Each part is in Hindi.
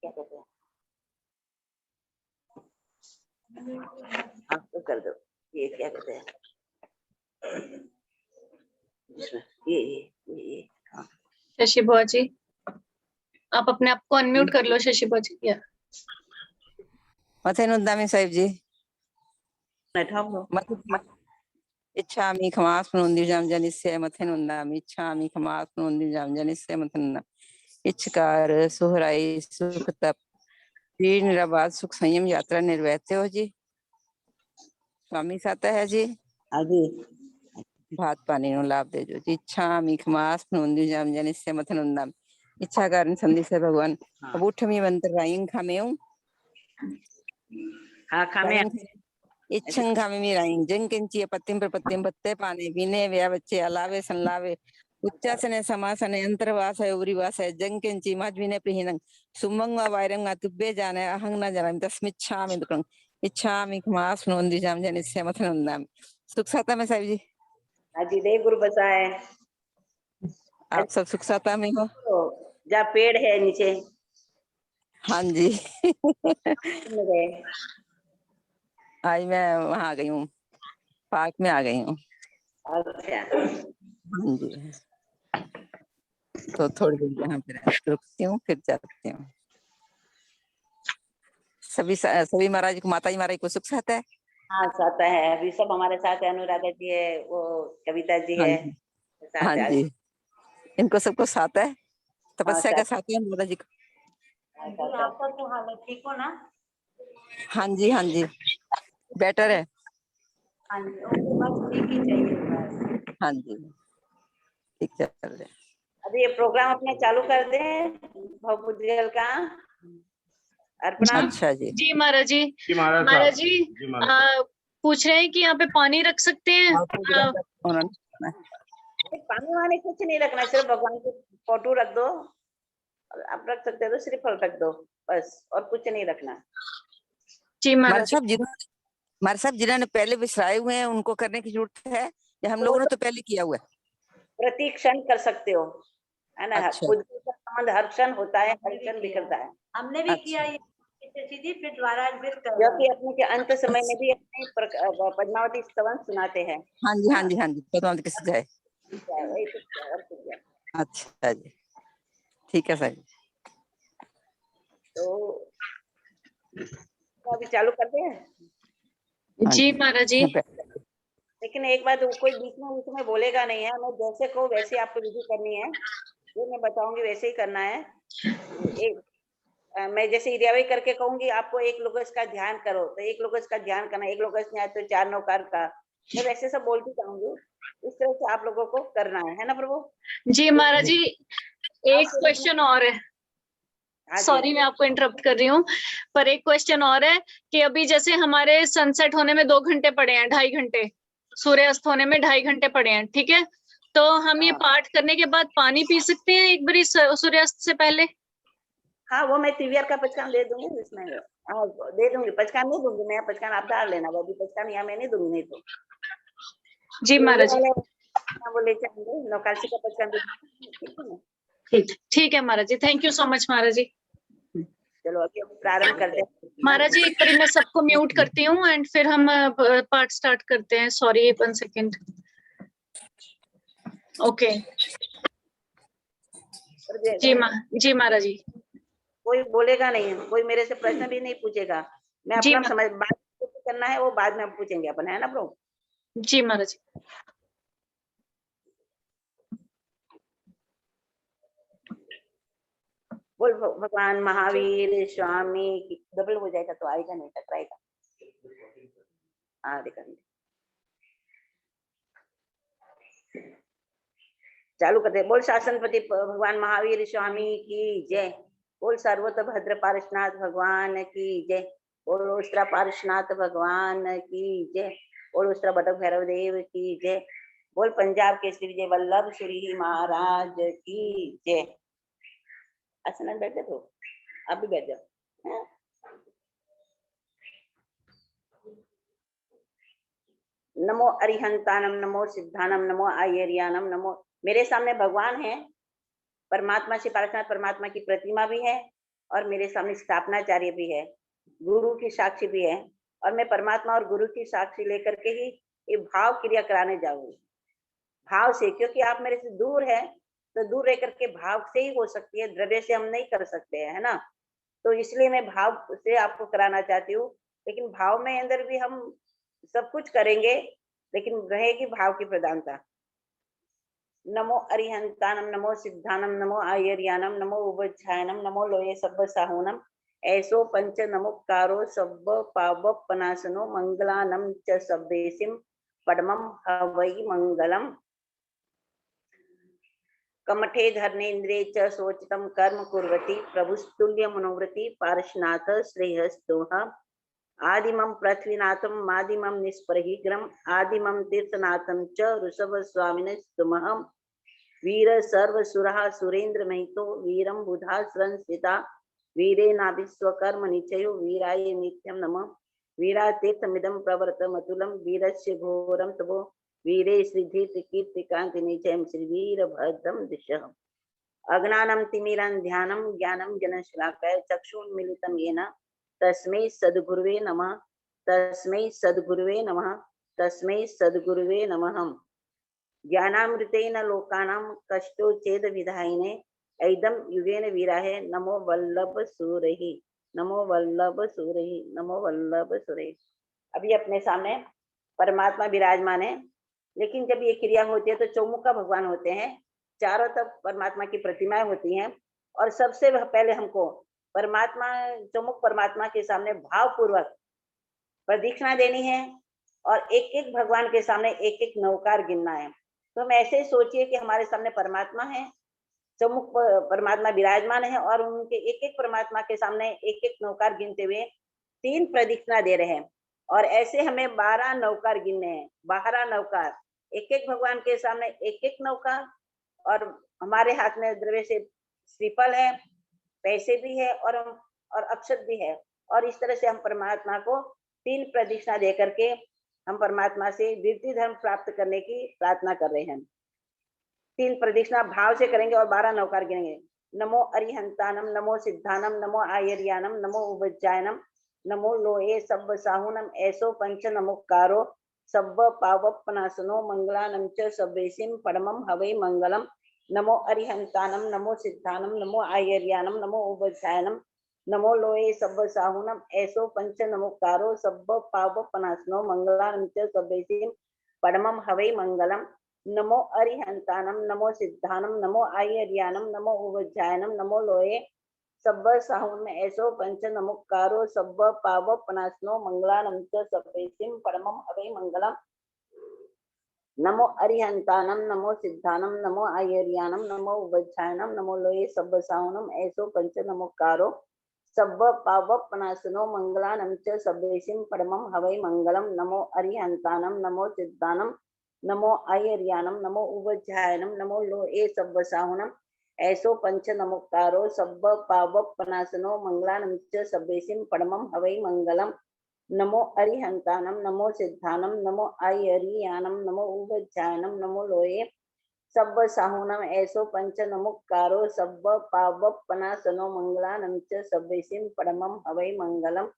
क्या कहते हैं, आप तो कर दो। ये क्या कहते हैं, ये हाँ। शशि बुआ जी, आप अपने आप को अनम्यूट कर लो। शशि बुआ जी, या मथेनुद्दामी साहिब जी, बैठाओ। इच्छामि खमास्मनुन्दिजाम जनिस्य मथेनुन्दामी, इच्छामि खमास्मनुन्दिजाम जनिस्य मथेनुन्दाम। इच्छकार सुहराई सुख तप वीर निराबाद सुख संयम यात्रा निर्वहते हो जी। स्वामी साता है जी, आगे भात पानी नो लाभ दे जो जी। इच्छामि खमास्मनुन्दिजाम जनिस्य मथेनुन्दाम। इच्छा कारण संधि से भगवान अब उठ में मंत्र राइंग खामेऊ। हाँ खामे इच्छं खामे मी राइंग जंकिंची पत्तिम प्रपत्तिम बत्ते पाने विने व्या बच्चे अलावे संलावे उच्चासने समासने अंतरवास है उरिवास है जंकिंची मज्विने प्रिहिनं सुमंग वायरंग तुब्बे जाने अहंग न जाने तस्मिच्छामि दुक्रं इच्छामि खमास्मनुन्दिजाम जाम जनिस्य मथनुन्दाम। सुख साता में साहिब जी, आजी दे गुरु बसाए। आप सब सुख साता में हो? जहाँ पेड़ है नीचे हाँ जी। गए। आज मैं वहां आ गई हूँ, पार्क में आ गई हूँ। अच्छा हाँ जी, तो थोड़ी देर यहाँ पे रुकती हूँ फिर जाती हूँ। सभी महाराज को, माता जी महाराज को सुख साता है? हाँ साता है, अभी सब हमारे साथ है। अनुराधा जी है, वो कविता जी हाँ है, जी, साथ हाँ है। जी, इनको सबको साथ है, तपस्या का साथ साथ है अनुराधा जी को। आपका तो हालत ठीक हो ना? हाँ जी, हाँ जी, बेटर है। हाँ जी, उनको बस ठीक ही चाहिए बस। हाँ जी, ठीक चल रहा है। अभी ये प्रोग्राम अपने चालू कर दें भवपूजल का अर्पणा। अच्छा जी, जी महाराज जी, महाराज जी पूछ रहे हैं कि यहाँ पे पानी रख सकते हैं? उन्होंने पानी वानी कुछ नहीं रखना, सिर्फ भगवान की फोटो रख दो। आप रख सकते हो तो सिर्फ फल रख दो बस, और कुछ नहीं रखना। जी महाराज जी, हमारे साहब जिन्होंने पहले विसराए हुए हैं उनको करने की जरूरत है या हम लोगों ने तो पहले किया हुआ है? प्रति क्षण कर सकते हो, है ना? अच्छा। खुद का संबंध हर क्षण होता है, हर क्षण बिखरता है। हमने भी किया ये सीधी, फिर दोबारा क्योंकि अपने के अंत समय में भी अपने पद्मावती स्तवन सुनाते हैं। हाँ जी, हाँ जी, हाँ जी, पद्मावती किसी जाए। वही तो है, और कुछ नहीं। अच्छा जी, ठीक है साहब। तो अभी चालू करते हैं। जी महाराज जी, लेकिन एक बात, कोई बीच में बोलेगा नहीं है। मैं जैसे कहूँ वैसे आपको विधि करनी है, जो मैं बताऊंगी वैसे ही करना है। मैं जैसे इरियावई करके कहूंगी आपको, एक लोगस का ध्यान करो तो एक लोगस का ध्यान करना, एक लोगस नहीं आए तो 4 नौकार का, मैं वैसे सब बोलती जाऊंगी। इस तरह से आप लोगों को करना है ना प्रभु? जी महाराज जी, एक क्वेश्चन और है। सॉरी मैं आपको इंटरप्ट कर रही हूँ, पर एक क्वेश्चन और है कि अभी जैसे हमारे सनसेट होने में 2 घंटे पड़े हैं, 2.5 घंटे, सूर्यास्त होने में 2.5 घंटे पड़े हैं, ठीक है? तो हम ये पाठ करने के बाद पानी पी सकते हैं एक बारी सूर्यास्त से पहले? हाँ, वो मैं तिवियर का पचकान दे दूंगी इसमें। हाँ, दे दूंगी, पचकान नहीं दूंगी मैं, पचकान आप डाल लेना, वो भी पचकान यहाँ मैं नहीं दूंगी। नहीं तो जी महाराज जी, वो ले जाएंगे, नौकाशी का पचकान दे दूंगी। ठीक है महाराज जी, थैंक यू सो मच महाराज जी। चलो अभी प्रारंभ करते हैं महाराज जी, एक बार मैं सबको म्यूट करती हूँ एंड फिर हम पार्ट स्टार्ट करते हैं। Sorry 1 second. ओके जी महाराज जी, कोई बोलेगा नहीं, कोई मेरे से प्रश्न भी नहीं पूछेगा। मैं अपना समझ बात करना है, वो बाद में पूछेंगे अपन, है ना प्रभु? जी महाराज जी। बोल भगवान महावीर स्वामी की। डबल हो जाएगा तो आएगा नहीं, टकराएगा। हाँ देखा, चालू करते। बोल शासनपति भगवान महावीर स्वामी की जय। बोल सर्वत भद्र पारशनाथ भगवान की जय। बोल उस्त्रा पारशनाथ भगवान की जय। बोल उस्त्रा बटक भैरव देव की जय। बोल पंजाब के श्री विजय वल्लभ श्री महाराज की जय। आसन बैठे तो आप भी बैठ जाओ। नमो अरिहंतानम, नमो सिद्धानम, नमो आयरियानम, नमो। मेरे सामने भगवान है, परमात्मा से पारसनाथ परमात्मा की प्रतिमा भी है, और मेरे सामने स्थापनाचार्य भी है, गुरु की साक्षी भी है, और मैं परमात्मा और गुरु की साक्षी लेकर के ही ये भाव क्रिया कराने जाऊंगी। भाव से, क्योंकि आप मेरे से दूर है, तो दूर रह करके भाव से ही हो सकती है, द्रव्य से हम नहीं कर सकते हैं, है ना। तो इसलिए मैं भाव से आपको कराना चाहती हूँ, लेकिन भाव में अंदर भी हम सब कुछ करेंगे, लेकिन रहेगी भाव की प्रधानता। नमो अरिहंतानम, नमो सिद्धानम, नमो आयर्यानम, नमो उबज्झायनम, नमो लोये सब्ब साहूनम, ऐसो पंच नमुक्कारो सब्ब पावपनासनो मंगलानम च सब्बेसिम पद्मम हवै मंगलम। कमठे धर्नेन्द्रे च सोचितं कर्म कुर्वती प्रभुस्तुल्य मनोवृत्ति पार्श्वनाथ श्रेयस्तोह। आदिमं पृथ्वीनाथं मादिमं निष्परिग्रहम् आदिमं तीर्थनाथं च ऋषभस्वामिनः स्तुमः। वीर सर्वसुरः सुरेन्द्र महितो वीरं बुधा संस्थिता वीरेना विश्वकर्म निचयो वीराय नित्यं नमः। वीरातीर्थमिदं प्रवर्तमतुलं वीरस्य घोरं तपो वीरे श्रीधीर्तिकीर्तिकान्ति निचयं श्रीवीरभद्रं दिशः। अज्ञानं तिमिरं ध्यानं ज्ञानं जनशलाकया चक्षुन्मीलितं येन तस्मै सद्गुरुवे नमः। तस्मै सद्गुरुवे नमः। तस्मै सद्गुरुवे नमः। ज्ञानामृतेन लोकानां कष्टोच्छेद विधायिने ऐदं युगेन वीराहे नमो वल्लभ सूरहि। नमो वल्लभ सूरहि। नमो वल्लभ सूरहि। अभी अपने सामने परमात्मा विराजमान है, लेकिन जब ये क्रिया होती है तो चौमुखा भगवान होते हैं, चारों तरफ परमात्मा की प्रतिमाएं होती हैं, और सबसे पहले हमको परमात्मा, चौमुख परमात्मा के सामने भावपूर्वक प्रदक्षिणा देनी है, और एक एक भगवान के सामने एक एक नौकार गिनना है। तो हम ऐसे ही सोचिए कि हमारे सामने परमात्मा है, चौमुख परमात्मा विराजमान है, और उनके एक एक परमात्मा के सामने एक एक नौकार गिनते हुए 3 प्रदक्षिणा दे रहे हैं, और ऐसे हमें 12 नौकार गिनने हैं। 12 नौकार, एक एक भगवान के सामने एक एक नौकार, और हमारे हाथ में द्रव्य से श्रीफल है, पैसे भी है, और अक्षत भी है, और इस तरह से हम परमात्मा को 3 प्रदक्षिणा दे करके हम परमात्मा से वृद्धि धर्म प्राप्त करने की प्रार्थना कर रहे हैं। 3 प्रदक्षिणा भाव से करेंगे और 12 नौकार गिनेंगे। नमो अरिहंतानम, नमो सिद्धानम, नमो आयर्यानम, नमो उबज्जायनम, नमो लोये सब्ब साहूनम, ऐसो पंच नमुक्कारो सब्ब पावपनासनो मंगलानम च सब्बेसिम पद्मम हवै मंगलम। नमो अरिहंतानम, नमो सिद्धानम, नमो आयर्यानम, नमो उबज्जायनम, नमो लोये सब्ब साहूनम, ऐसो पंच नमुक्कारो सब्ब पावपनासनो मंगलानम च सब्बेसिम पद्मम हवै मंगलम। नमो अरिहंतानम, नमो सिद्धानम, नमो आयर्यानम, नमो उबज्जायनम, नमो लोये सब्ब साहूनम, ऐसो पंच नमुक्कारो सब्ब पावपनासनो मंगलानम च सब्बेसिम पद्मम हवै मंगलम। नमो अरिहंतानम, नमो सिद्धानम, नमो आयर्यानम, नमो उबज्जायनम, नमो लोये सब्ब साहूनम, ऐसो पंच नमुक्कारो सब्ब पावपनासनो मंगलानम च सब्बेसिम पद्मम हवै मंगलम। नमो अरिहंतानम, नमो सिद्धानम, नमो आयर्यानम, नमो उबज्जायनम, नमो लोये सब्ब साहूनम, ऐसो पंच नमुक्कारो सब्ब पावपनासनो मंगलानम च सब्बेसिम पद्मम हवै मंगलम। नमो अरिहंतानम, नमो सिद्धानम, नमो आयर्यानम, नमो उबज्जायनम, नमो लोये सब्ब साहूनम, ऐसो पंच नमुक्कारो सब्ब पावपनासनो मंगलानम च सब्बेसिम पद्मम हवै मंगलम।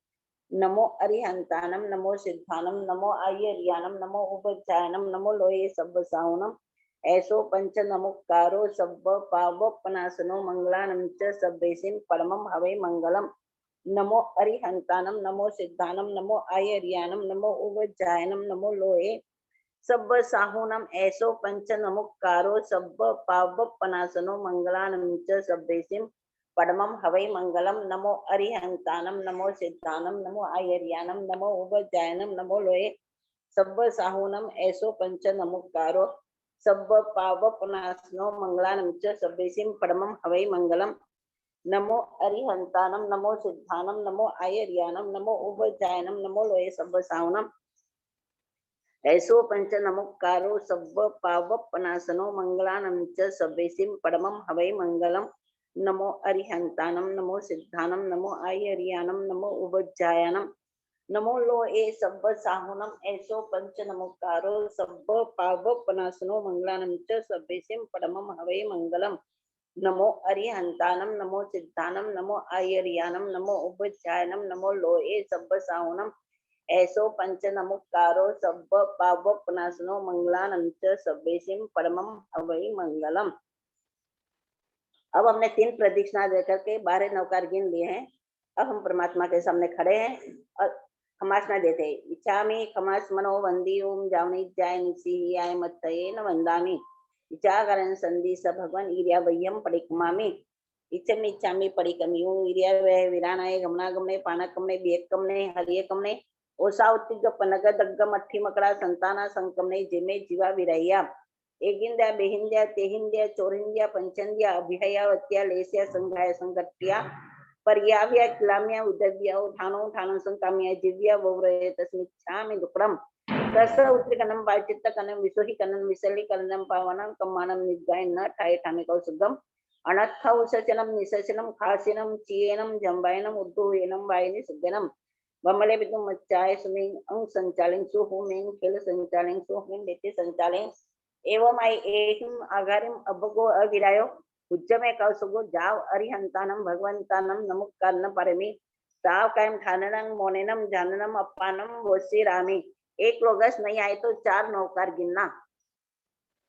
नमो अरिहंतानम, नमो सिद्धानम, नमो आयर्यानम, नमो उबज्जायनम, नमो लोये सब्ब साहूनम, ऐसो पंच नमुक्कारो सब्ब पावपनासनो मंगलानम च सब्बेसिम पद्मम हवै मंगलम। नमो अरिहंतानम, नमो सिद्धानम, नमो आयर्यानम, नमो उबज्जायनम, नमो लोये सब्ब साहूनम, ऐसो पंच नमुक्कारो सब्ब पावपनासनो मंगलानम च सब्बेसिम पद्मम हवै मंगलम। नमो अरिहंतानम, नमो सिद्धानम, नमो आयर्यानम, नमो उबज्जायनम, नमो लोये सब्ब साहूनम, ऐसो पंच नमुक्कारो सब्ब पावपनासनो मंगलानम च सब्बेसिम पद्मम हवै मंगलम। नमो अरिहंतानम, नमो सिद्धानम, नमो आयर्यानम, नमो उबज्जायनम, नमो लोये सब्ब साहूनम, ऐसो पंच नमुक्कारो सब्ब पावपनासनो मंगलानम च सब्बेसिम पद्मम हवै मंगलम। नमो अरिहंतानम, नमो सिद्धानम, नमो आयर्यानम, नमो उबज्जायनम, नमो लोये सब्ब साहूनम, ऐसो पंच नमुक्कारो सब्ब पावपनासनो मंगलानम च सब्बेसिम पद्मम हवै मंगलम। नमो अरिहंतानम, नमो सिद्धानम, नमो आयरियानम, नमो उपचायनम, नमो लोए सब्ब साहुनम, ऐसो पंच नमुकारो सब्ब पावपनासनो मंगलानंच सब्बेसिम परमम अवै मंगलम। अब हमने 3 प्रदक्षिणा देकर के 12 नवकार गिन लिए हैं। अब हम परमात्मा के सामने खड़े हैं और खमासना देते हैं। इच्छामि खमास मनो वंदी ओम जावनी जाय निसी आय मत्तये न वंदामि इच्छाकरण संधि स भगवान इरिया वयम परिकमामि इच्छामि परिकमियो इरिया वे विरानाय गमनागमने पानकमने बेकमने हरियकमने ओसा उत्तिग पनग दग्ग मट्ठी मकड़ा संताना संकमने जिमे जीवा विरैया एगिंद्या बेहिंद्या तेहिंद्या चोरिंद्या पंचंद्या अभिहयावत्या लेस्या संघाय संगत्या पर्याव्या किलाम्या उदव्या उठानो उठानो संकाम्या दिव्या वव्रये तस्मिच्छामि दुक्कडम तस उत्रिकनम बाचित्तकनम विसोहिकनम विसलीकनम पावनम कम्मानम निद्गाय न ठाय ठामे कौसुगम अनत्थ उसचनम निसचनम खासिनम चियेनम जंबायनम उद्धूयनम वायनि सुगनम बमले बिदुम मच्चाय सुमिंग अंग संचालिंग सुहुमिंग खेल संचालिंग सुहुमिंग लेते संचालिंग एवं आई एहिम आगारिम अबगो अविरायो उज्जमे कौसुगो जाव अरिहंतानम भगवंतानम नमुक्कारन परमी ताव कायम ठाननम मोनेनम जाननम अप्पानम वोसी रामी। एक लोगस नहीं आए तो 4 नौकार गिनना,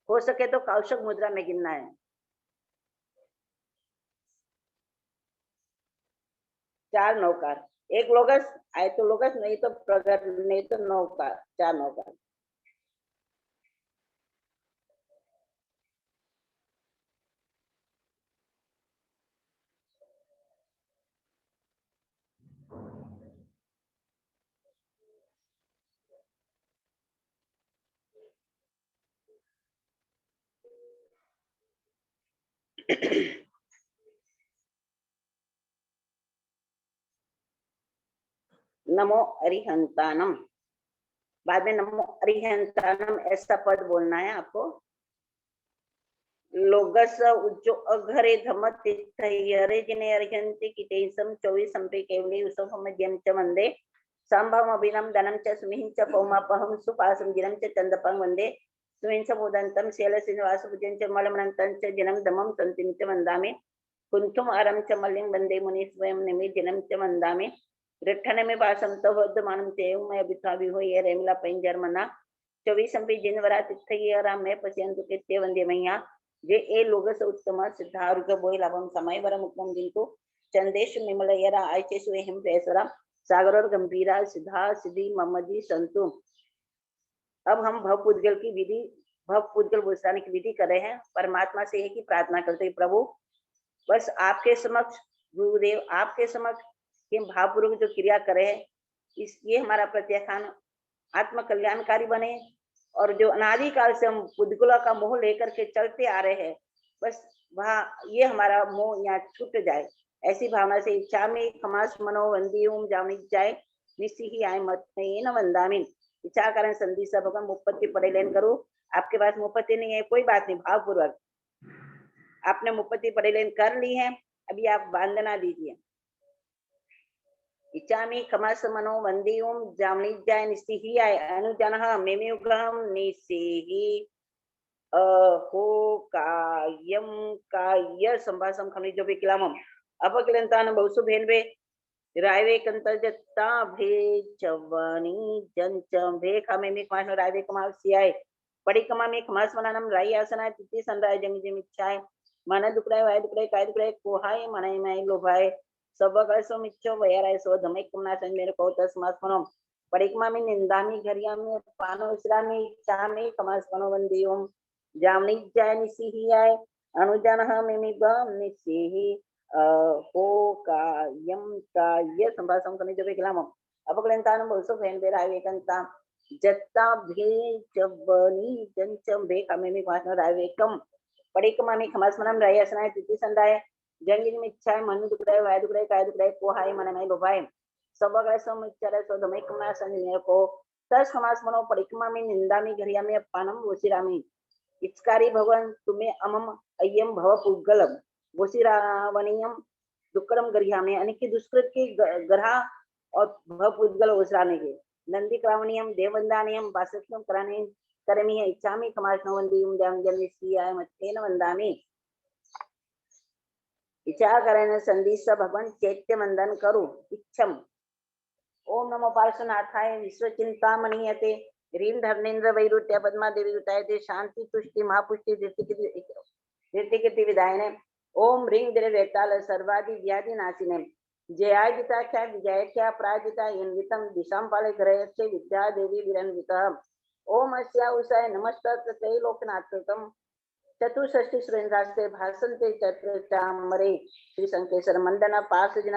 हो सके तो कौशक मुद्रा में गिनना है। चार नौकार, एक लोगस आए तो लोगस, नहीं तो प्रगट, नहीं तो नौकार, 4 नौकार। नमो अरिहंतानम, बाद में नमो अरिहंतानम ऐसा पद बोलना है आपको। लोगस उज्जो अघरे धमत तीर्थयरे जिने अर्घ्यन्ति कितेसम 24 संपे केवले उसम मध्यम च वंदे संभव अभिनम धनम च सुमिहिं च पौमापहम सुपासम जिनम च चंदपं वंदे सुमिं च मोदंतम शैल श्रीनिवास पूजन च मलमनंतं च जिनम दमम संतिं च वंदामि कुंतुम अरम च मलिं वंदे मुनि स्वयं निमि जिनम च वंदामि रिठन में वासम तो वर्धमानम तेव मैं बिथा भी हो ये रेमला पैंजर मना 24 संपे जिनवरा तीर्थय राम में पश्यंतु के वंदे मैया जे ए लोगस उत्तम सिद्धार्ग बोय लाभम समय वर मुक्तम जिंतु चंदेश निमल यरा आयचे सुहेम प्रेसरा सागर और गंभीरा सिद्धा सिद्धि ममदी संतु। अब हम भव पुद्गल की विधि, भव पुद्गल बुझाने की विधि कर रहे हैं। परमात्मा से एक ही प्रार्थना करते हैं, प्रभु बस आपके समक्ष, गुरुदेव आपके समक्ष ये भावपूर्वक जो क्रिया करे इस ये हमारा प्रत्याख्यान आत्म कल्याणकारी बने और जो अनादिकाल से हम पुद्गला का मोह लेकर के चलते आ रहे हैं बस वहाँ ये हमारा मोह यहाँ छूट जाए, ऐसी भावना से इच्छा में खमास मनो वंदी ओम जावनी जाए निश्चि ही आए मत न वंदामिन इच्छा कारण संधि सब भगवान मुपत्ति पड़े लेन करो। आपके पास मुपत्ति नहीं है कोई बात नहीं, भावपूर्वक आपने मुपत्ति पड़े लेन कर ली है, अभी आप वंदना दीजिए। इच्छामि खमास मनो वंदी ओम जामनी जाय निस्सिहि आय अनुजनः मेमेयुगम निस्सिहि अहो कायम काय संभासम खनि जो विकलामम अपकिलंतान बहुसु भेनबे रायवे कंतजत्ता भे चवनी जंचम भे खमे में खमास रायवे कमाल सियाय पड़ी कमा में खमास मनानम राई आसना तिथि संराय जंग जम इच्छाय मन दुकड़ाय वाय दुकड़ाय काय दुकड़ाय कोहाय मनाय माय लोभाय सब कैसो मिच्छो वयराय सो धमे कमना सन मेरे को तस्मात् मनो परिक्रमा में निंदामी घरिया में पानो इसरामी चामी कमास मनो वंदी ओम जामनी जाय निसिहि आय अनुजनः मेमि बम निसिहि हो कायम काय संभासम कनि जबे गलाम अपगलंतान बोसो फेन बेरा वेकंता जत्ता भे जबनी जंचम भे कमेमि वासना रावेकम परिक्रमा में खमास मनम रायसनाय तिथि संदाय जंगिन में इच्छा है मन दुकड़ाय वाय दुकड़ाय काय दुकड़ाय कोहाय मन में लोभाय सब कैसो मिच्छा सो धमे कमना सन को तस खमास मनो परिक्रमा में निंदा में घरिया में पानम वशिरामी इचकारी भगवान तुम्हें अमम अय्यम भव पुगलम वशिरावनियम दुक्कड़म घरिया में अनेक दुष्कृत के ग्रहा और भव पुगल वसराने के नंदी क्रावणियम देववंदानियम वासत्वम कराने करमी है इच्छामी खमास नवंदी उम जाम जन्मिसियाय मत्तेन वंदामी इच्छा करेन संदिस भगवान चैत्य मंदन करू इच्छम। ओम नमो पार्श्वनाथाय विश्वचिंतामणीयते ह्रीं धर्मेन्द्र वैरुट्य पद्मा देवी उतायते शांति तुष्टि महापुष्टि धृतिकीर्ति विदायने ओम ह्रीं वेताल सर्वादि व्याधि नाशिने जयाजिताख्या विजयाख्या पराजिता यन्वितं दिशांपाले ग्रहस्य विद्या देवी विरन्वितः ओम अस्या उषाय नमस्तत् त्रैलोकनाथकम् चतुष्षष्टि सुरेन्द्रास्ते भासन्ते चत्र चामरे श्री संकेश्वर मंदन पार्श्वजन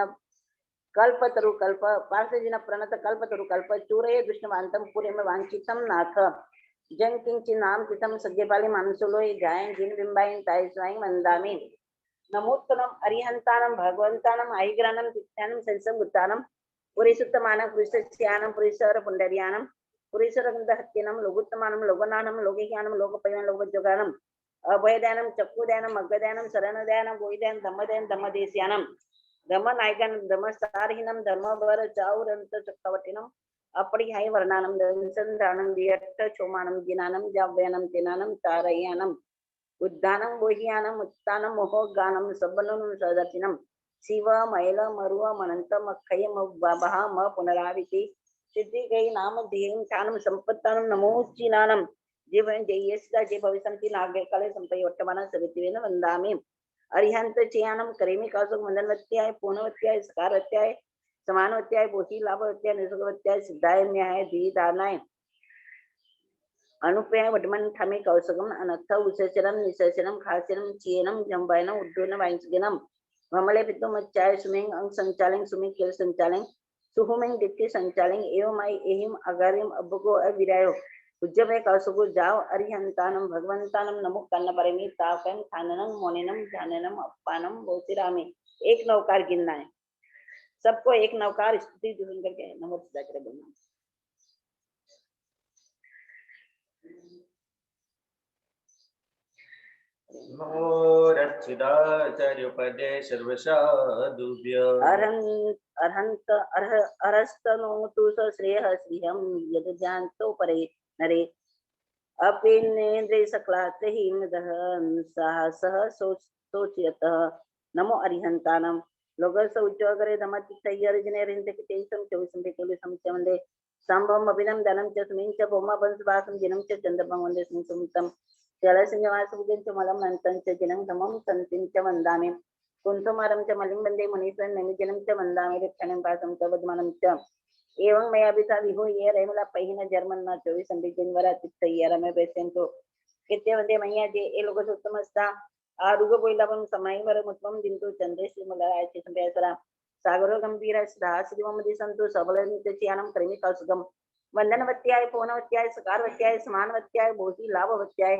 कल्पतरु कल्प पार्श्वजन प्रणत कल्पतरु कल्प चूरय दुष्टवांतम पुरे में वांछितम नाथ जंग किंचि नाम कितम सज्जपाली मानसुलोय गायन जिन बिंबाइन ताय स्वाई मंदामि नमोत्तरम अरिहंतानम भगवंतानम आईग्रानम तिथ्यानम संसंगुत्तानम पुरीसुत्तमानम पुरीसस्यानम पुरीसर पुंडरियानम पुरीसर गंधहत्यनम लोगुत्तमानम लोगनानम लोकज्ञानम लोकपयन लोकजोगानम अभयदानम चक्षुदानम अग्गदानम शरणदानम गोविदान धम्मदान धम्मदेश्यानम धम्म नायकन धम्म सारहीनम धम्म वर चाउरंत चक्रवटिनम अपरिहाय वर्णानम दंसंदानम दियट्ट चोमानम जिनानम जाव्यानम तेनानम तारयानम उद्दानम बोहियानम उत्तानम मोहगानम सबनम सदर्शिनम शिव मैल मरुव मनंतम अक्षयम बाबा म पुनराविति सिद्धि गई नाम ध्येयम ठानम संपत्तानम नमोचिनानम जीवन जयस्ता जय भविष्यंति नागे काले संपय वर्तमान सवितिवेन वंदामि अरिहंत चयानम करेमि कासुक मंदनवत्याय पूर्णवत्याय सकारवत्याय समानवत्याय बोधि लाभवत्याय निसर्गवत्याय सिद्धाय न्याय धीदानाय अनुप्याय वडमन ठमे कौसगम अनत्थ उसेचरम निसेचरम खाचरम चीनम जंबायनम उद्दोन वाइंसगिनम वमले पितुमच्चाय सुमें अंग संचालन सुमें केल संचालन सुहुमें दित्ति संचालन एवं आई एहिम अगारिम अबगो अविरायो उज्जमे कौसगो जाओ अरिहंतानम भगवंतानम नमो कन्न परमी ताकन खाननम मोनेनम जाननम अप्पानम बोतिरामी एक नौकार गिनना है सबको एक नौकार स्तुति जुड़न करके नमो जाकर बोलना अरहंत श्रेय श्रीहम यद जानतो परे नरे अपिनेन्द्रिय सकलात्हिम दहन साहसः सोचयत नमो अरिहंतानम लोगस उच्चगरे धमतिथयर्जने रिंदकितेसम चौसम बेकुलसम चवंदे संभवम अभिनम धनम च सुमिं च भौमा बंसवासम जिनम च चंद्रभं वंदे सुमितं जलसंजवासुजं च मलं नंतं च जिनं धमं संतिं च वंदामि कुंतुमारं च मलिं वंदे मुनीश्वरं नमिजनं च वंदामि रक्षणं पासं च वदमानं च एवं मया बिता विहो ये रेमला पहिना जर्मन ना 24 संबिजनवरा तिथयरा में बेसेंतो कित्ते वंदे मैया जे ए लोग उत्तमस्ता आरुग बोइलापम समाईवर मुत्तम दिंतु चंद्रेश्वर मलरायचे संभ्यासरा सागरो गंभीर सदाशिवमदि संतु सबलनित्यचियानं करिमि कौसुगम वंदनवत्याय पूर्णवत्याय सकारवत्याय समानवत्याय बोधि लाभवत्याय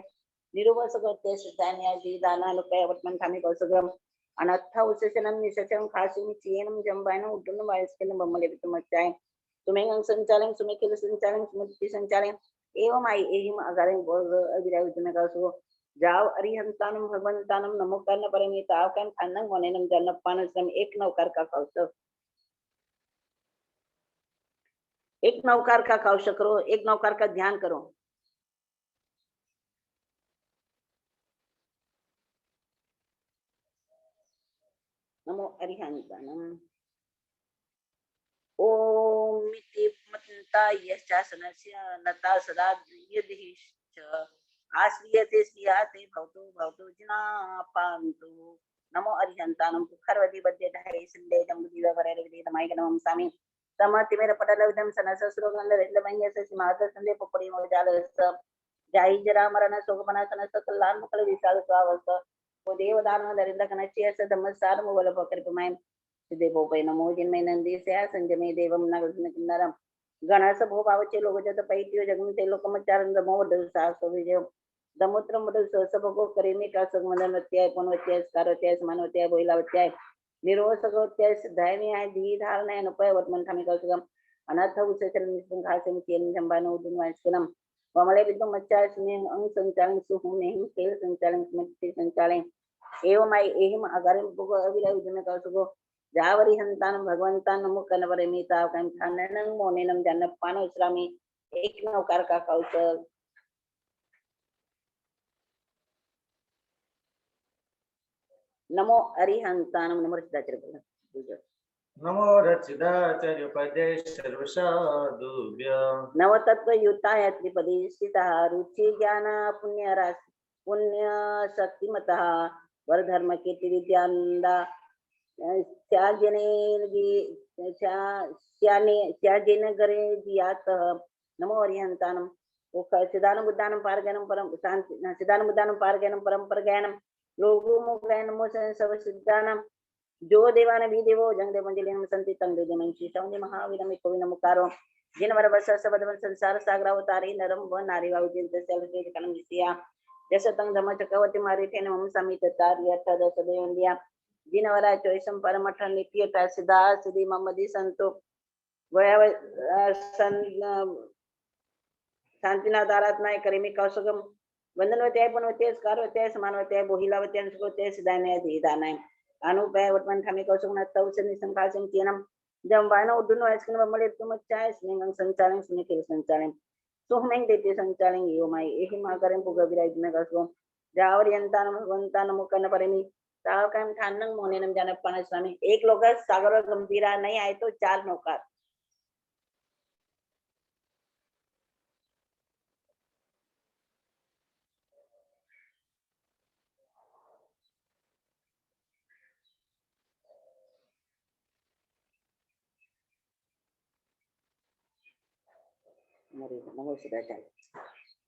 निरुपसगत्याय सिद्धान्याय दीदानानुपय वटमन खामि कौसुगम अनत्थ उसेचनं निसेचनं खासिमि चियनं जंबायनं उड्डुन वायस्केनं बम्मले बितुमच्चाय सुमें संचालन सुमें किल संचालन सुमति संचालन एवं आई एहिम अगारें बोल अविराय उद्दमे कौसुगो जाओ अरिहंतानम भगवंतानम नमो कर्ण परमे तावकन खानन मोनेनम जन्नपान श्रम एक नौकार का कौशल एक नौकार का कौशल करो एक नौकार का ध्यान करो नमो अरिहंतानम ओम मिति मत्ता यश्चासनस्य नता सदा यदिश्च आश्रियते स्याते भवतु जिनापान्तु नमो अरिहंतानम पुखरवदी बद्ये ढाई संदे दमुदीव वरेर विदितमाय गणम सामी समति मेरे पटलविदम सनस सुरोगंध रेलमंगे से सिमात संदे पुपरी मोजालस जाई जरा मरण सोगमना सनस कल्याण मुकल विशाल स्वावस वो देवदान दरिंद कनच्य स धम्मसार मुवल पकरिपमय देवो पै नमो जिन्मय नंदी से संजमे देवम नरम गणस भो भावचे लोग जत पैत्यो जगम ते लोकमचारं दमो वडल सासो विजय दमुत्र मुदल सोसभगो करेमी का सगमनवत्याय पुनवत्याय स्कारवत्याय समानवत्याय बोहिलावत्याय निरोसगवत्याय सिद्धायमी आय धी धारणय अनुपय वर्तमन खामी कौसुगम अनर्थ उसेचरं निसंघासम केन जंबानो उदुन वास्कनम वमले विद्म मच्चाय सुनें अंग संचालन सुहुमें केल संचालन स्मृति संचालन एवं आई एहिम अगारिम बुगो अविराय उदुमे कौसुगो जावरी हंतानम भगवंतान नमो कनवरे मीता कन खाननं मोनेनम जन्नपान इस्लामी एक नौकार का कौशल नमो अरिहंतानम नमो रचिताचार्य नमो रचिताचार्य पदे सर्वसाधुभ्य नव तत्व युताय त्रिपदी स्थितः रुचि ज्ञान पुण्य शक्तिमतः वरधर्म कीर्ति विद्यानंदा त्याजेन गरे जियातः नमो अरिहंतानम सिद्धानं बुद्धानं पारज्ञानं परम शांति सिद्धानं बुद्धानं पारज्ञानं परम परज्ञानं लोगो मुख्यानं नमो सर्व सिद्धानं जो देवान भी देवो जंग देव मंदिरम संति तंग देव मंशी शौन्य महावीरम कोविन मुकारो जिन वर बस सबदवन संसार सागर अवतारी नरम व नारी वाउजिन तस्य कलम दिसिया जैसे तंग धम्म चक्रवर्ती मारी थे मम समित तार्य तद सदेवंदिया जिन वरा चोइसम परमठ नित्य सिद्धा सिद्धि ममदी संतो वया शांतिनाथ आराधनाय करेमी कौशगम वंदनवत्याय पुनवत्याय स्कारवत्याय समानवत्याय बोहिलावत्याय सुखवत्याय सिद्धानाय धीदानाय अनुपय वर्तमान ठामी कौशगम तौसन संकाशम चेनम जम वायना उद्दुन वायस्कन वमले तुमच्चाय स्नेहं संचालन सुनिके संचालन सुहमें देते संचालन यो माय एहि माकरम पुगविराय में कौशगम जावर यंतान भगवंतान मुकन परमी तावकम ठानंग मोनेनम जानपान स्वामी एक लोग सागर गंभीरा नहीं आए तो 4 नौकार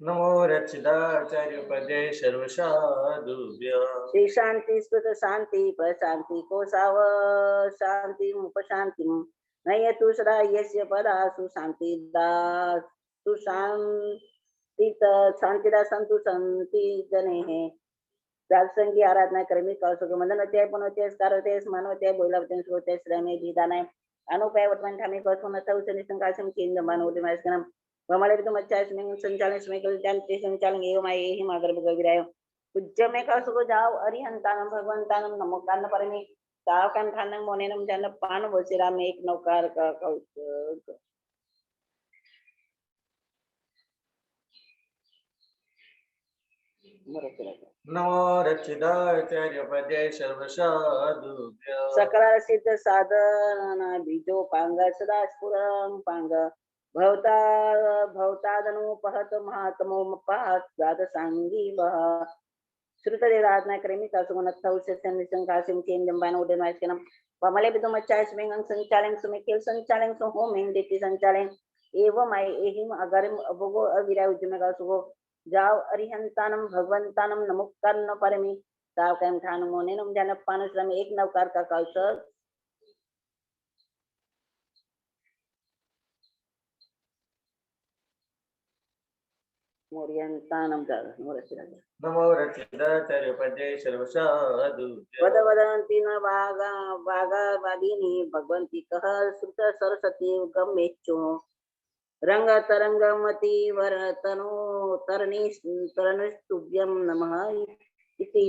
नमो रचिताचार्य पदे सर्वसाधुभ्य श्री शांति स्तुत शांति प्रशांति को साव शांति उपशांति नय तु सदा यस्य पदासु शांति दास तु शांति शांतिदा संतु शांति जने है सत्संगी आराधना कर्मी कौशल मंदन अत्याय पुनोत्याय स्कारवत्याय स्मानवत्याय बोलवत्याय सुखवत्याय श्रमे जीदानाय अनुपय वर्तमान ठामी कौशल नत उचनि संकाशम केंद्र मानवोदिमास्कनम वमले तुमच्चाय स्में संचालन स्में कल्याण ते संचालन एवं माय एहि मागर भगविराय पूज्य में का सुगो जाओ अरिहंतानम भगवंतानम नमो कान परमे ताव कान ठानंग मोनेनम जन पान वसिरा में एक नौकार का कौशल नमो रचिताचार्य पदे सर्वसाधुभ्य सकल सिद्ध साधन बीजो पांग सदा स्फुरं पांग भवतादनुपहत महात्मो मपात जात सांगी वह श्रुतदे आराधना करेमी कासुगुणत्थ उच्चस्य निसंकासिम केंद्रं उदयमास्कनम पमले बिदुमच्चाय स्मेंगं संचालन सुमेकेल संचालन सुहोमें देति संचालन एवं माय एहिम अगरम अभोगो अविराय उज्जमे कासुगो जाव अरिहंतानम भगवंतानम नमोक्कन्न परमी ताव कैम ठान मोनेनम जानपान श्रम एक नवकार का कौशल मोरियंतानम नमो रचिताचार्य पदे सर्वसाधुभ्य वद वदन्ति न वागावादिनी भगवन्ति कः श्रुत सरस्वती गम्येच्चो रंग तरंगमति वरतनो तरणिस्तुभ्यं नमः इति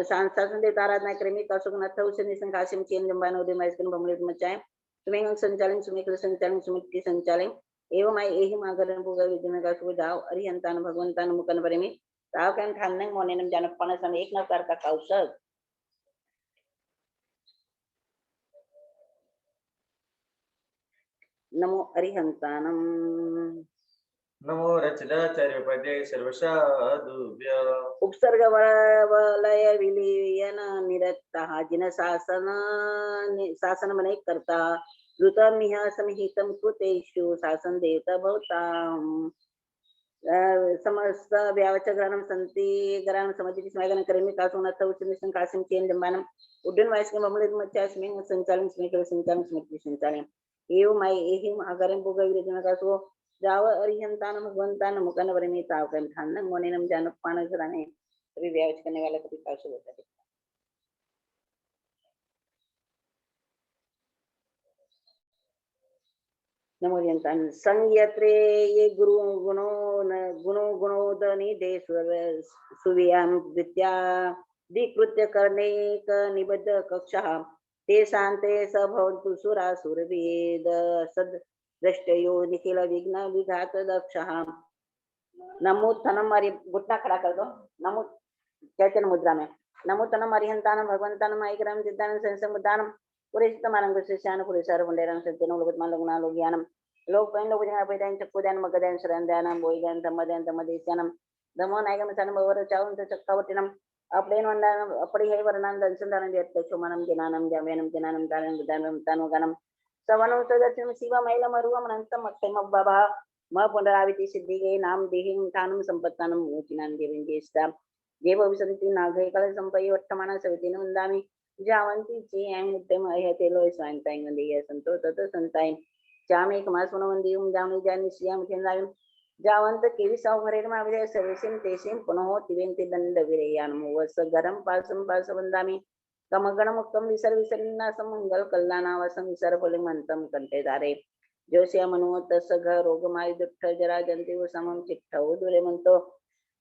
शासन देवता आराधना करेमी कौशुकनाथ उच्चनि संकाशिम केंद्रं बानोदयमास्कन बमले मचाय सुमें संचालन सुमेकल संचालन सुमिति संचालन एवं माय एहि मागरन पुगा विद्यमे का सुगो जाओ अरिहंतान भगवंतान मुकन परमी ताव कैम ठानंग मोनेनम जानपान सम एक नवकार का कौशल नमो अरिहंतानम नमो रचिताचार्य पदे सर्वसाधुभ्य उपसर्ग वलय विलीयन निरतः जिन शासन मने करता ऋतमिह समिहितं कृतेषु शासन देवता भवताम् समस्त व्यावचग्रहणं सन्ति ग्रहणं समधिति स्मैगन करेमि कासुनत्थ उच्चनिष्ठं कासिं केन्द्रमानं उड्डयन वायस्कं बमलेमच्चास्मिं संचालन स्मेकल संचालन स्मृति संचालन एवं माय एहिम अगरं पुगविरजन कासो जाव अरिहंतान भगवंतान मुकन वरमी ताव कैम ठानंग मोनेनम जानपान सराने सभी व्यावच करने वाला कभी कासो होता है नमो अरिहंतान संयत्रे ये गुणोदनि दे सुवियां विद्या दिकृत्य कर्णेक निबद्ध कक्षः ते शांते स भवन्तु सुरासुरवेद सद दृष्टयो निखिल विघ्न विघात दक्षः नमो थनम मारी घुटना खड़ा कर दो नमो चैतन्य मुद्रा में नमो तनम अरिहंतानम भगवंतानम ऐकरम सिद्धानम संसमुद्धानम पुरेशितमानं गुरुशिष्यानं पुरेशार पुंडेरं सत्यनं लोकत्मान लोकना लोकज्ञानं लोकपैन लोकज्ञान पैदान चक्कुदान मगदान शरंदानं बोईदान धम्मदान धम्मदेशानं धम्मो नायकम सानं बवर चावंत चक्कावतीनं अपडेन वंदानं अपडी हे वर्णानं दंसंदानं देत चोमानं ज्ञानं जामेनं ज्ञानं दानं गुदानं तानुगानं सवनं सदस्यं शिवा मैलम अरुवम अनंतम अक्षयम बाबा म पुनराविति सिद्धिगे नाम देहिं तानं संपत्तानं मोचिनां देवीं ज्येष्ठा जे भविष्यति नागै कल संपयी वर्तमान सवितिन वंदामि जावंती चे ऐं मुद्दम अयते लोय स्वांताय वंदे संतो तत संताय चामे कमास वंदियं जावनि जानि श्रियं खेंदायं जावंत केवि सावरेर माविदे सर्वसिं तेसिं पुनः तिवेंति दंड विरेयान वस गरम पासं पास वंदामि कमगण मुक्तम विसर विसरनासं मंगल कल्याणावसं विसर फलिमंतम कंठे धारे जोशिया मनुवत सघ रोगमाय दुष्ट जरा जंतीव समम चिट्ठव दुरे म्हणतो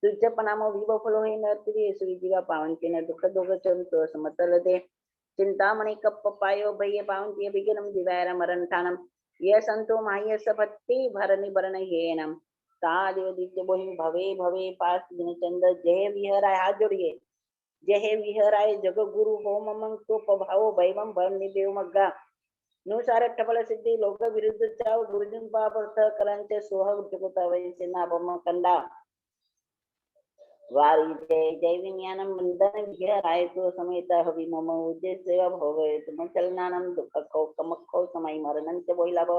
तुझ्या पणामो विव फलो हे नर्तिरी सुवी जीवा पावनते न दुःख दोघ चंतो समतल दे चिंतामणि कप्प पायो भय पावनते विघ्नम दिवायर मरण ठानम ये संतो माह्य सपत्ति भरनि भरण हेनम ता देव दिव्य बोहि भवे भवे पास दिन चंद जय विहराय हाथ जोड़िए जय विहराय जग गुरु हो ममं तो पभाव भैवम भरनि देव मग्गा नुसार ठबल सिद्धि लोक विरुद्ध चाव गुरुजन पापर्थ करंचे सोहग जगता वैसे नापम कंडा वारी जय जय विज्ञानम वंदन विहराय तो समेत हवि मम उद्देश्य सेवा भवे तुम चलनानम दुःख को कमक्खो समय मरणं च बोइलाभ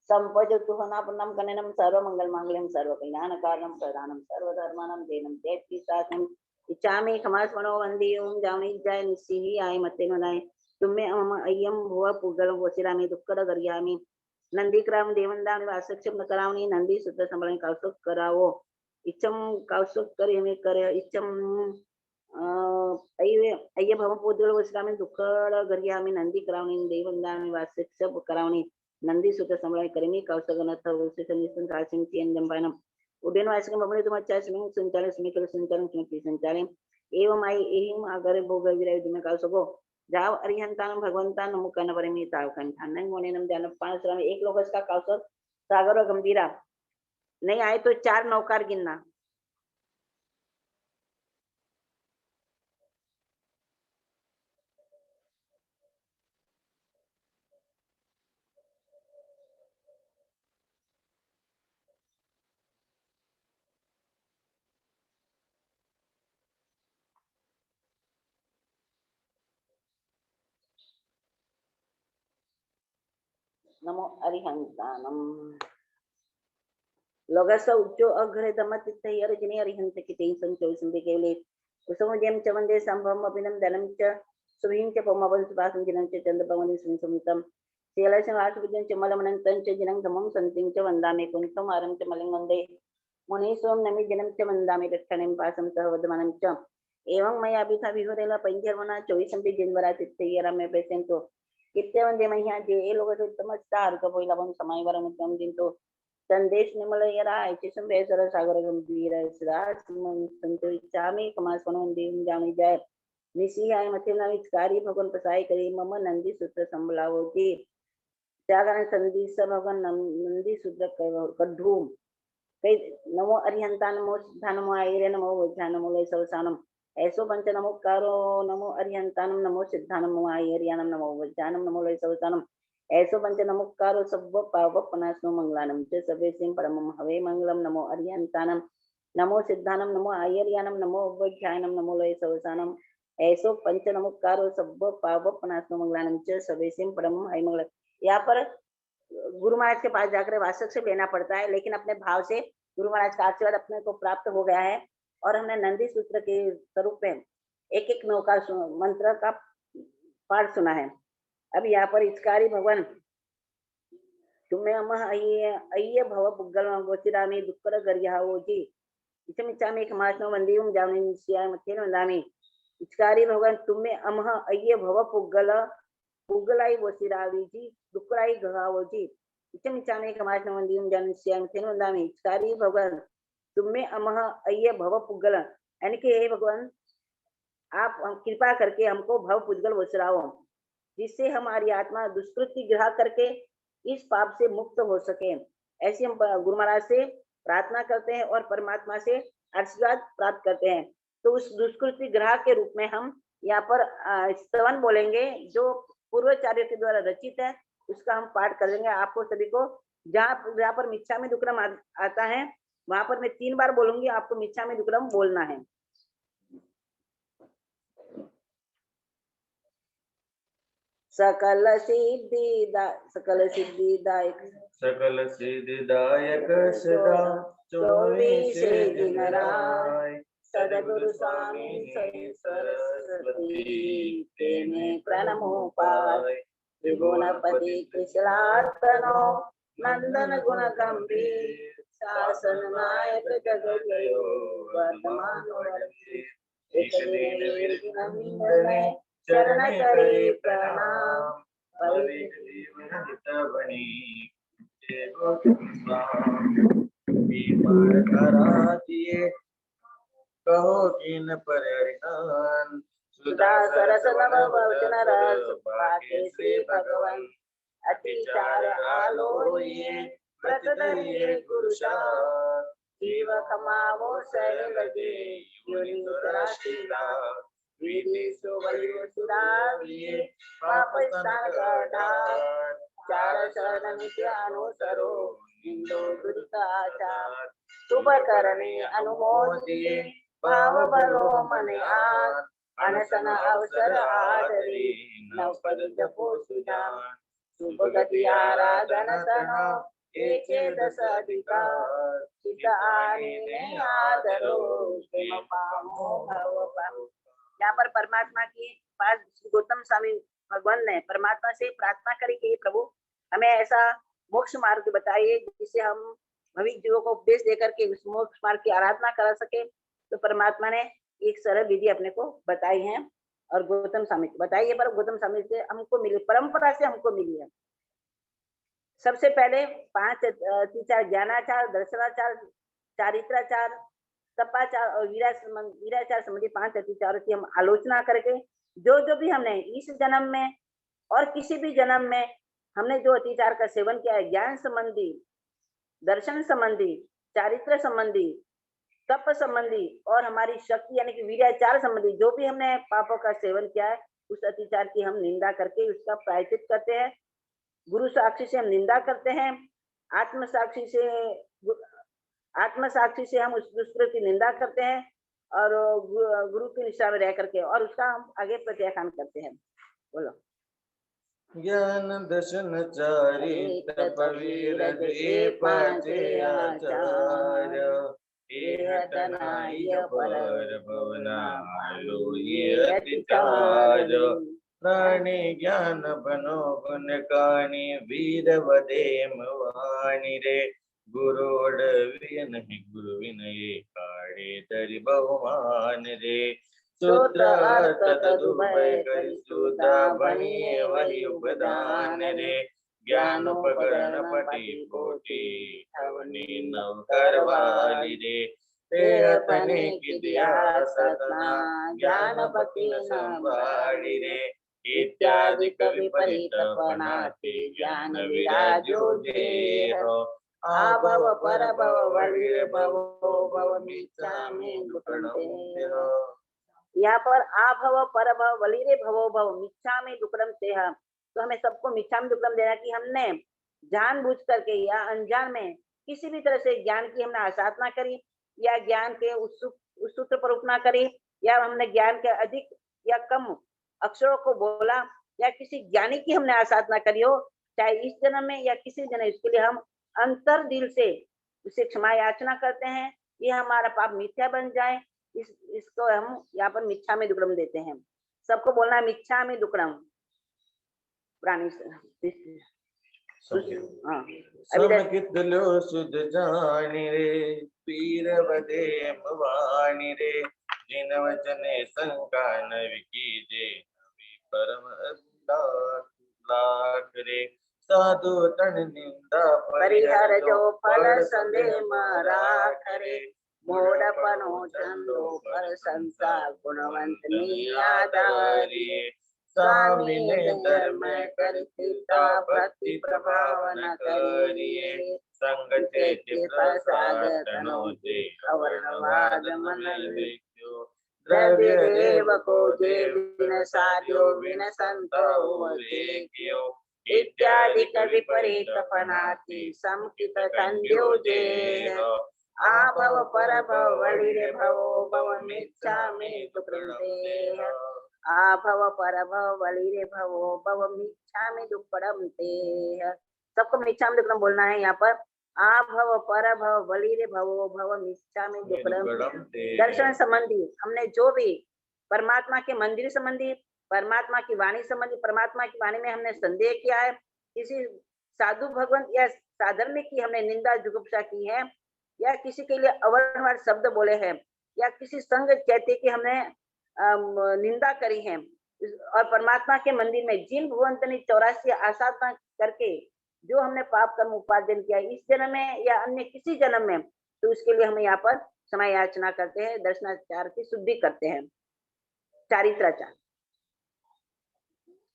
संपजतु हनापन्नम कनेनम सर्व मंगल मांगल्यम सर्व कल्याण कारणम प्रदानम सर्व धर्मानम देनम तेति सासम इच्छामि खमास मनो वंदियों जावनि जय निसिहि आय मते मनाय तुम्मे अम अय्यम भुव पुगल वसिरामि दुःखद गर्यामि नंदीक्राम देवंदामि वासक्षम करावनि नंदी सुत संबळं कौसुक करावो इच्छम कौसुक करे करे इच्छम अय्य भव पुगल वसिरामि दुःखद गर्यामि नंदी करावनि देवंदामि वासक्षम करावनि नंदी सुत संबळं करेमि कौसगनथ वसितं कासिं चियंजंबानम उडेन वासकम बबळे तुम अच्छा स्मिं संचालन स्मिकल संचालन स्मिकल संचालन एवं आई एहिम अगर भोग विराय तुम कौसगो जाव अरिहंतान भगवंतान मुकन परमी ताव कंठान नहीं मोने नम जान पांच श्रम एक लोगस का कौशल सागर गंभीरा नहीं आए तो 4 नौकार गिनना नमो अरिहंतानम लोगस उच्चो अग्रे दमतित्त यर्जने अरिहंत किते संचो संदे केवले कुसुमजम च वंदे संभवम अभिनम धनम च सुभीं च पमवं सुभासं जिनं च चंद्रपवने सुसंतम शेलस्य वासुजं च मलमनंतं च जिनं धमं संतिं च वंदामि कुंतम आरं च मलिं वंदे मुनीसोम नमि जिनं च वंदामि रक्षणं पासं सह वदमनं च एवं मया अभिथा विहुरेला पंचर्वना 24 जिनवरा तित्तयरा में पेसेंतो कित्ते वंदे मह्या जे ए लोग उत्तमस्ता अर्क पोइलावं समायवरं उत्तम दिनतो संदेश निमल यरा ऐचिसम बेसर सागर गंभीर सदा संतो इच्छामि कमास वंदिं जामि जय निसी आय मथे नविचकारी भगवान प्रसाय करी मम नंदी सूत्र संबलावोती त्यागन संदी भगवान नंदी सूत्र कढू कई नमो अरिहंता नमो सिद्धा नमो आयरे नमो वज्जा नमो लय सवसानम ऐसो पंच नमोकारो नमो अरिहंतानम नमो सिद्धा नमो आयर्यानम नमो वज्जानम नमो लय सवसानम ऐसो पंच नमोकारो सब पाव पनासनो मंगलानम च सबे सिंह परमम हवे मंगलम नमो अरिहंतानम नमो सिद्धानम नमो आयर्यानम नमो वज्जानम नमो लय सवसानम ऐसो पंच नमोकारो सब पाव पनासनो मंगलानम च सबे सिंह परमम हवे मंगल। यहाँ पर गुरु महाराज के पास जाकर वासक से लेना पड़ता है, लेकिन अपने भाव से गुरु महाराज का आशीर्वाद अपने को प्राप्त हो गया है और हमने नंदी सूत्र के स्वरूप में एक एक नौकार मंत्र का पाठ सुना है। अब यहाँ पर इचकारी भगवान तुम्हें अय्य भव पुग्गल गोचिरामी दुक्कर गर्यावो जी इचमिचामी खमासनो वंदियुम जावनि निश्चयाय मथेन वंदामी इचकारी भगवान तुम्हें अमह अय्य भव पुग्गल पुग्गलाई वसिरावी जी दुक्कराई गगावो जी इचमिचामी खमासनो वंदियुम जावनि निश्चयाय मथेन वंदामी इचकारी भगवान तुम्हें अमह अय्य भव पुग्गल, यानी कि हे भगवान आप कृपा करके हमको भव पुग्गल वसराओ जिससे हमारी आत्मा दुष्कृति ग्रह करके इस पाप से मुक्त हो सके। ऐसे हम गुरु महाराज से प्रार्थना करते हैं और परमात्मा से आशीर्वाद प्राप्त करते हैं। तो उस दुष्कृति ग्राहक के रूप में हम यहाँ पर स्तवन बोलेंगे जो पूर्वाचार्य के द्वारा रचित है, उसका हम पाठ कर देंगे। आपको सभी को जहाँ पर मिच्छामि दुक्कडम आता है वहां पर मैं 3 बार बोलूंगी, आपको मिच्छामि दुक्कडम बोलना है। सकल सिद्धिदायक सकल सिद्धिदायक सदा 24 दिन राय सदगुरु स्वामी सरस्वती तेने प्रणमो पाय त्रिगुणपति कृष्णार्पणो नंदन गुण गंभीर शासन नायक जगत जयो वर्तमान एक दिन नंदने चरण करे प्रणाम पवित्र जीवन हित बनी बीमार करा दिए कहो किन पर हरिनाम सुधा सरस नव वचन रस पाके श्री भगवान अतिचार आलोये व्रत धरिए गुरु शास्त्र जीव कमावो सह लगे योनि उतराशीला विधि सुवलियो सुराविए पाप स्थान कटार चार शरण नित्य अनुसरो इंदो दुरिताचार शुभ करणे अनुमोदिए भाव बलो मने आन अनशन अवसर आदरी नवपद जपो सुजान शुभ गति आराधन तनो एके दस अधिकार चित आने आदरो प्रेम पामो भव पामो। यहाँ पर परमात्मा की पास गौतम स्वामी भगवान ने परमात्मा से प्रार्थना करी कि प्रभु हमें ऐसा मोक्ष मार्ग बताइए जिससे हम भविष्य जीवों को उपदेश देकर के उस मोक्ष मार्ग की आराधना करा सके। तो परमात्मा ने एक सरल विधि अपने को बताई है और गौतम स्वामी को बताई है, पर गौतम स्वामी से हमको मिली, परंपरा से हमको मिली है। सबसे पहले 5 अतिचार, ज्ञानाचार, दर्शनाचार, चारित्राचार, तपाचार और वीराचार संबंधी 5 अतिचारों की हम आलोचना करके जो भी हमने इस जन्म में और किसी भी जन्म में हमने जो अतिचार का सेवन किया है, ज्ञान संबंधी, दर्शन संबंधी, चारित्र संबंधी, तप संबंधी और हमारी शक्ति यानी कि वीराचार संबंधी जो भी हमने पापों का सेवन किया है, उस अतिचार की हम निंदा करके उसका प्रायश्चित करते हैं। गुरु साक्षी से हम निंदा करते हैं, आत्म साक्षी से हम उस दुष्कृत्य की निंदा करते हैं और गुरु की निष्ठा में रह करके और उसका हम आगे प्रत्याख्यान करते हैं। बोलो। ज्ञान दर्शन चारित्र पवीर ये पांचे आचार्य एहतनाय पर भवनायो ये अतिचार प्राणी ज्ञान बनो गुण कानी वीर वदेम वाणी रे गुरोड नहीं गुरु विनय काढ़े तरि बहुमान रे सूत्र अर्थ तदुभय करि सुधा बनिए वही उपदान रे ज्ञान उपकरण पटी कोटि अवनि नव करवाली रे तने की दिया सतना ज्ञान भक्ति संभाली रे इत्यादि कवि परित बनाते ज्ञान विराजो देहो आभव परभव वलिर भवो भव मिच्छामि दुक्कडम। यहाँ पर आभव परभव वलिरे भवो भव मिच्छामि दुक्कडम तेह। तो हमें सबको मिच्छामि दुक्कडम देना कि हमने जानबूझ करके या अनजान में किसी भी तरह से ज्ञान की हमने आसाधना करी या ज्ञान के उस सूत्र पर उपना करी या हमने ज्ञान के अधिक या कम अक्षरों को बोला या किसी ज्ञानी की हमने आसाधना करी हो, चाहे इस जन्म में या किसी जन्म, इसके लिए हम अंतर दिल से उसे क्षमा याचना करते हैं। ये हमारा पाप मिथ्या बन जाए, इसको हम यहाँ पर मिच्छामि दुक्कडम देते हैं। सबको बोलना है मिच्छामि दुक्कडम। प्राणी समकित लो सुध जानी रे पीर वदेम वाणी रे जिन वचने शंका न कीजे परम लाख रे साधु तन निंदा परिहर जो फल संदेह मारा करे मोड़पनो चंदो पर संसार गुणवंत आधारी स्वामी ने धर्म कर सीता भक्ति प्रभाव न करिए संग प्रसाद तनो दे अवर्णवाद मन द्रव्य देवको विनसार्यो विनसन्तो वेक्यो इत्यादि विपरीत फनाति समकित कंद्यो जेह आभव परभव वलिरे भवो भवमिच्छामि दुःखं आभव परभव वलिरे भवो भवमिच्छामि दुःखं तेह। सबको मिच्छामि दुक्कडम बोलना है यहाँ पर। आभव परभव वलिरे भवो भवमिच्छामि दुक्कडम। दर्शन संबंधी हमने जो भी परमात्मा के मंदिर संबंधी, परमात्मा की वाणी संबंधी, परमात्मा की वाणी में हमने संदेह किया है, किसी साधु भगवंत या साधर्मिक की हमने निंदा जुगुप्सा की है, या किसी के लिए अवर्णवाद शब्द बोले हैं, या किसी संग कहते की हमने निंदा करी है, और परमात्मा के मंदिर में जिन भगवंत ने 84 आसाधना करके जो हमने पाप कर्म उपार्जन किया इस जन्म में या अन्य किसी जन्म में, तो उसके लिए हम यहाँ पर समय याचना करते हैं, दर्शनाचार की शुद्धि करते हैं, चारित्राचार।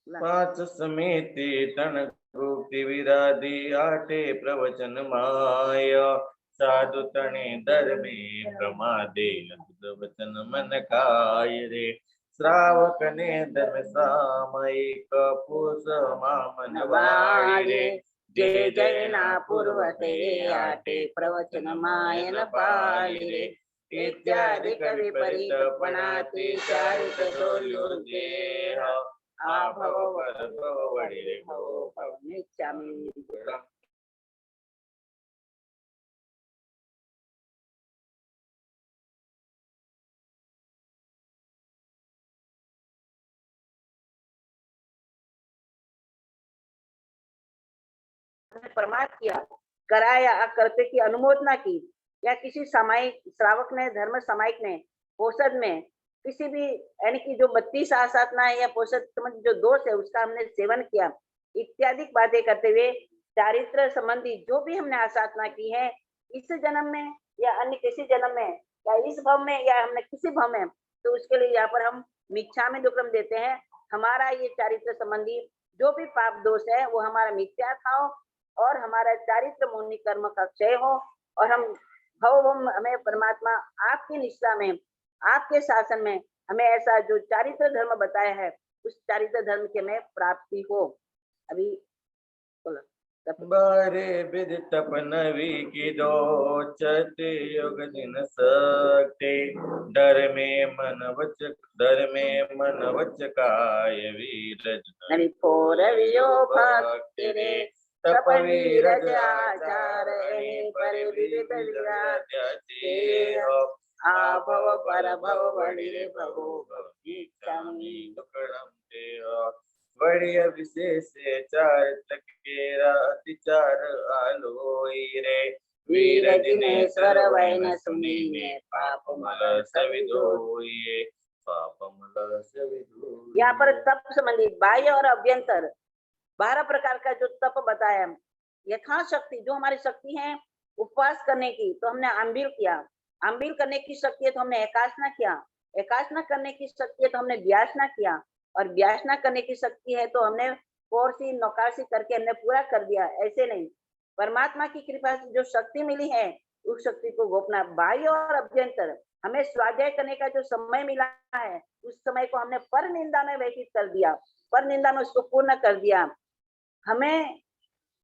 5 समिति तन गुप्ति विराधि 8 प्रवचन माया साधु तने धर्मे प्रमादे वचन मन काय रे श्रावक ने धर्म सामयिक पुरुष मामन वाणी रे जय जय ना पूर्वते 8 प्रवचन मायन पाली रे इत्यादि विपरीत पणाति चारित देह आभव परभव वलिरे भवो भवमिच्छामि दुःखं। प्रमाद किया, कराया कर्तव्य की अनुमोदना की, या किसी सामायिक श्रावक ने धर्म सामायिक ने पोषद में किसी भी यानी कि जो 32 आसाधना है या पोषद संबंधी जो दोष है उसका हमने सेवन किया, इत्यादि बातें करते हुए चारित्र संबंधी जो भी हमने आसाधना की है इस जन्म में या अन्य किसी जन्म में या इस भव में या हमने किसी भव में, तो उसके लिए यहाँ पर हम मिच्छामि दुक्कडम देते हैं। हमारा ये चारित्र संबंधी जो भी पाप दोष है वो हमारा मिथ्या था और हमारा चारित्र मुनि कर्म का क्षय हो, और हम भव हमें परमात्मा आपकी निष्ठा में आपके शासन में हमें ऐसा जो चारित्र धर्म बताया है उस चारित्र धर्म के में प्राप्ति हो। अभी बारे विद तपनवी की दो चते योग दिन सकते डर में मन वच काय वीरज हरिपोरवियो भक्ति रे तप वीरज आचार पर विविध विराजे आभव परभव वलिरे भवो भवमिच्छामि दुःखं तेह बढ़िया विशेष चार तकेरा अतिचार आलोई रे वीर दिनेश्वर वैन सुनीने पापमल सविदोये पापमल सविदोये। यहाँ पर तप संबंधी बाह्य और अभ्यंतर 12 प्रकार का जो तप बताया, यथाशक्ति जो हमारी शक्ति है उपवास करने की तो हमने आंबील किया, आंबील करने की शक्ति है तो हमने एकासना किया, एकासना करने की शक्ति है तो हमने व्यासना किया, और व्यासना करने की शक्ति है तो हमने कोरसी नौकासी करके हमने पूरा कर दिया। ऐसे नहीं, परमात्मा की कृपा से जो शक्ति मिली है उस शक्ति को गोपना। बाह्य और अभ्यंतर हमें स्वाध्याय करने का जो समय मिला है उस समय को हमने पर निंदा में व्यतीत कर दिया, पर निंदा में उसको पूर्ण कर दिया। हमें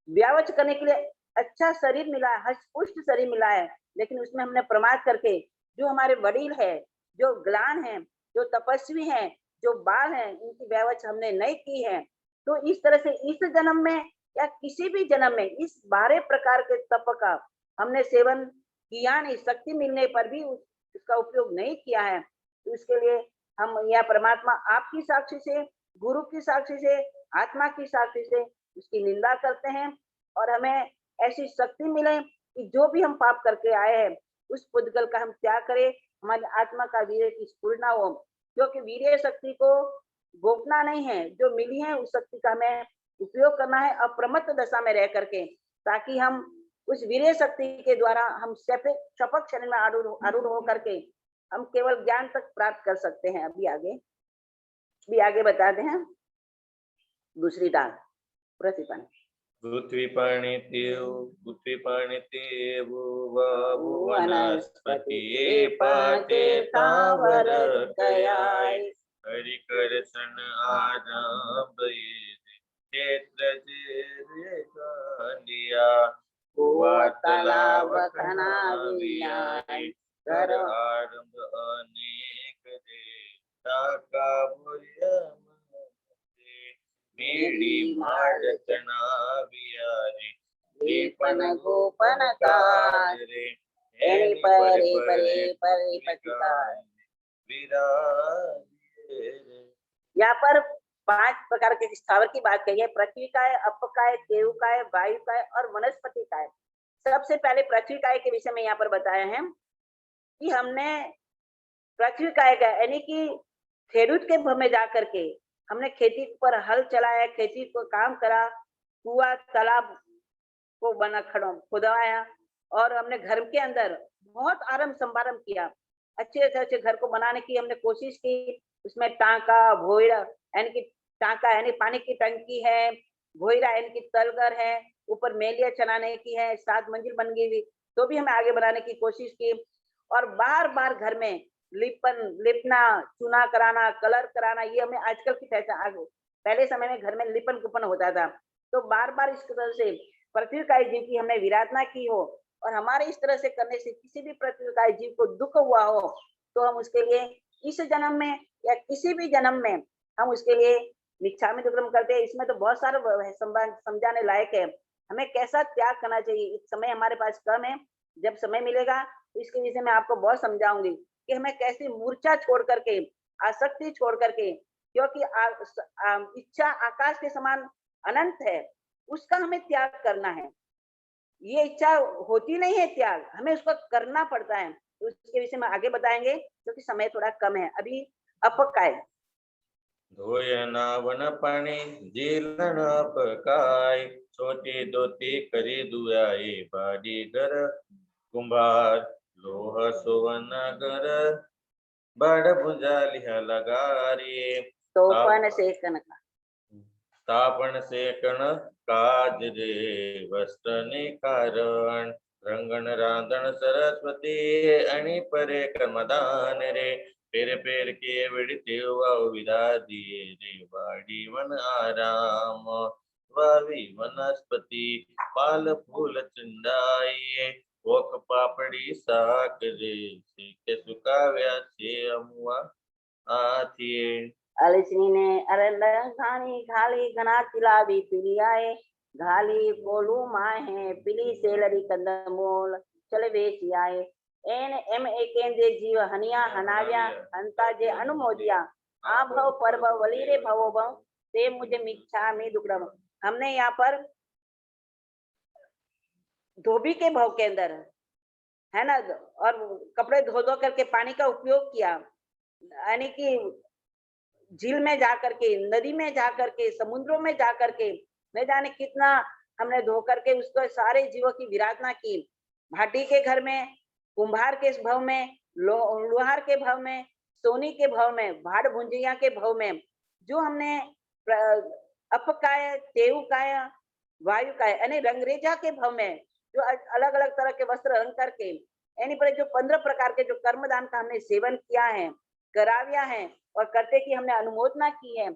व्यावच करने के लिए अच्छा शरीर मिला है, हष्टपुष्ट शरीर मिला है, लेकिन उसमें हमने प्रमाद करके जो हमारे वडील है, जो ग्लान है, जो तपस्वी है, जो बाल है, इनकी व्यावच हमने नहीं की है। तो इस तरह से इस जन्म में या किसी भी जन्म में इस 12 प्रकार के तप का हमने सेवन किया नहीं, शक्ति मिलने पर भी उसका उपयोग नहीं किया है। तो इसके लिए हम यह परमात्मा आपकी साक्षी से, गुरु की साक्षी से, आत्मा की साक्षी से उसकी निंदा करते हैं, और हमें ऐसी शक्ति मिले कि जो भी हम पाप करके आए हैं उस पुद्गल का हम त्याग करें, हमारी आत्मा का वीर्य की स्फुरना हो, क्योंकि वीर्य शक्ति को गोपना नहीं है, जो मिली है उस शक्ति का हमें उपयोग करना है अप्रमत्त दशा में रह करके, ताकि हम उस वीर्य शक्ति के द्वारा हम शपथ शरीर में आरूढ़ हो करके हम केवल ज्ञान तक प्राप्त कर सकते हैं। अभी आगे बताते हैं दूसरी दाल प्रतिपन्न। पृथ्वी पाणी तेवु वायु वनस्पति पाचे स्थावर गयाय हरि करसन आरंभ क्षेत्र कुआ तालाब खनावियाय कर आरंभ अनेक दे टाका बुर्य मेरी मार्चना वियारे दीपन गोपन काजरे एनी परे परे परे पतिताय विराजे। यहाँ पर 5 प्रकार के स्थावर की बात कही है। पृथ्वी काय, अप काय, देव काय, वायु काय और वनस्पति काय। सबसे पहले पृथ्वी काय के विषय में यहाँ पर बताया है कि हमने पृथ्वी काय का यानी कि खेडूत के भव में जा करके हमने खेती पर हल चलाया, खेती को काम करा, कुआ तालाब को बना खुदवाया और हमने घर के अंदर बहुत आरंभ संभारम किया। अच्छे से अच्छे घर को बनाने की हमने कोशिश की। उसमें टांका भोयरा यानी कि टांका यानी पानी की टंकी है, भोयरा यानी कि तलगर है, ऊपर मेलिया चलाने की है, 7 मंजिल बन गई हुई तो भी हमें आगे बढ़ाने की कोशिश की। और बार बार घर में लिपना, चूना कराना, कलर कराना, ये हमें आजकल की पहचान आगे। पहले समय में घर में लिपन कुपन होता था तो बार बार इस तरह से पृथ्वी काय जीव की हमने विराधना की हो और हमारे इस तरह से करने से किसी भी पृथ्वी काय जीव को दुख हुआ हो तो हम उसके लिए इस जन्म में या किसी भी जन्म में हम उसके लिए मिच्छामि दुक्कडम करते हैं। इसमें तो बहुत सारे समझाने लायक है। हमें कैसा त्याग करना चाहिए। इस समय हमारे पास कम है, जब समय मिलेगा तो इसके विषय में आपको बहुत समझाऊंगी कि हमें कैसे मूर्छा छोड़ करके, आसक्ति छोड़ करके, क्योंकि इच्छा आकाश के समान अनंत है, उसका हमें त्याग करना है। ये इच्छा होती नहीं है त्याग, हमें उसको करना पड़ता है। तो उसके विषय में आगे बताएंगे क्योंकि समय थोड़ा कम है। अभी अपकाय धोयना वन पाणी जीलन अपकाय छोटी दोती करी दुआई बाड़ी घर कुंभार लोह सुवन घर बड़ भुजा लिहा लगारी तोपन सेकन का स्थापन सेकन काज रे वस्त्र ने कारण रंगन रांधन सरस्वती अणि परे कर्मदान रे पेर पेर के विड़ते विदा दिए रे वाड़ी वन आराम वावी वनस्पति पाल फूल चंदाइए ओक पापड़ी साक रे के सुकाव्या छे अमुआ आथिए अलिसनी अरल घानी घाली घना तिलावी पिलियाए घाली कोलू माहे पिली सेलरी कंदमूल चले वेचियाए एन एम एकेन जे जीव हनिया हनाव्या हंता जे अनुमोदिया आ भव पर भव वलीरे भवो भव ते मुझे मिच्छा में दुक्कडम। हमने यहाँ पर धोबी के भाव के अंदर है ना, और कपड़े धो धो करके पानी का उपयोग किया, यानी कि झील में जा करके, नदी में जा करके, समुद्रों में जा करके न जाने कितना हमने धो करके उसको सारे जीवों की विराधना की। भाटी के घर में, कुंभार के भाव में, लोहार के भाव में, सोनी के भाव में, भाड़ भुंजिया के भाव में, जो हमने अपकाय, तेवकाय, वायु काय यानी रंगरेजा के भाव में जो अलग अलग तरह के वस्त्र रंग करके यानी पर जो 15 प्रकार के जो कर्मदान का हमने सेवन किया है, कराविया है और करते की हमने अनुमोदना की है।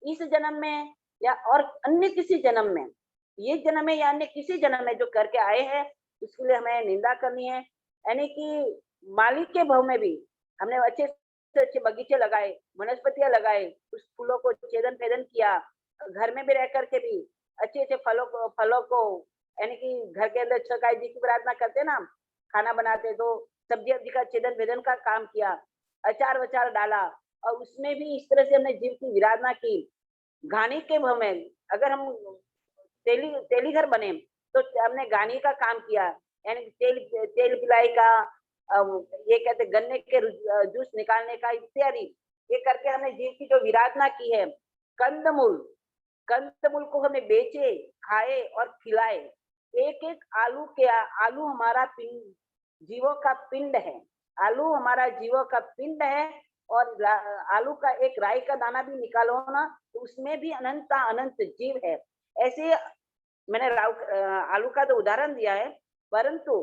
इस जन्म में या और अन्य किसी जन्म में, ये जन्म में या अन्य किसी जन्म में जो करके आए हैं उसके लिए हमें निंदा करनी है। यानी कि मालिक के भाव में भी हमने अच्छे से अच्छे बगीचे लगाए, वनस्पतियां लगाए, उस फूलों को छेदन भेदन किया, घर में भी रह करके भी अच्छे अच्छे फलों को यानी कि घर के अंदर छकाई जी की प्रार्थना करते ना, खाना बनाते तो सब्जी का छेदन भेदन का काम किया, अचार वचार डाला और उसमें भी इस तरह से हमने जीव की विराधना की। घानी के भाव में अगर हम तेली घर बने तो हमने घानी का काम किया, यानी तेल पिलाई का, ये कहते गन्ने के जूस निकालने का इत्यादि, ये करके हमने जीव की जो विराधना की है। कंदमूल को हमें बेचे, खाए और खिलाए। एक एक आलू हमारा पिंड, जीवों का पिंड है। आलू हमारा जीवों का पिंड है और आलू का एक राई का दाना भी निकालो ना तो उसमें भी अनंत जीव है। ऐसे मैंने आलू का तो उदाहरण दिया है, परंतु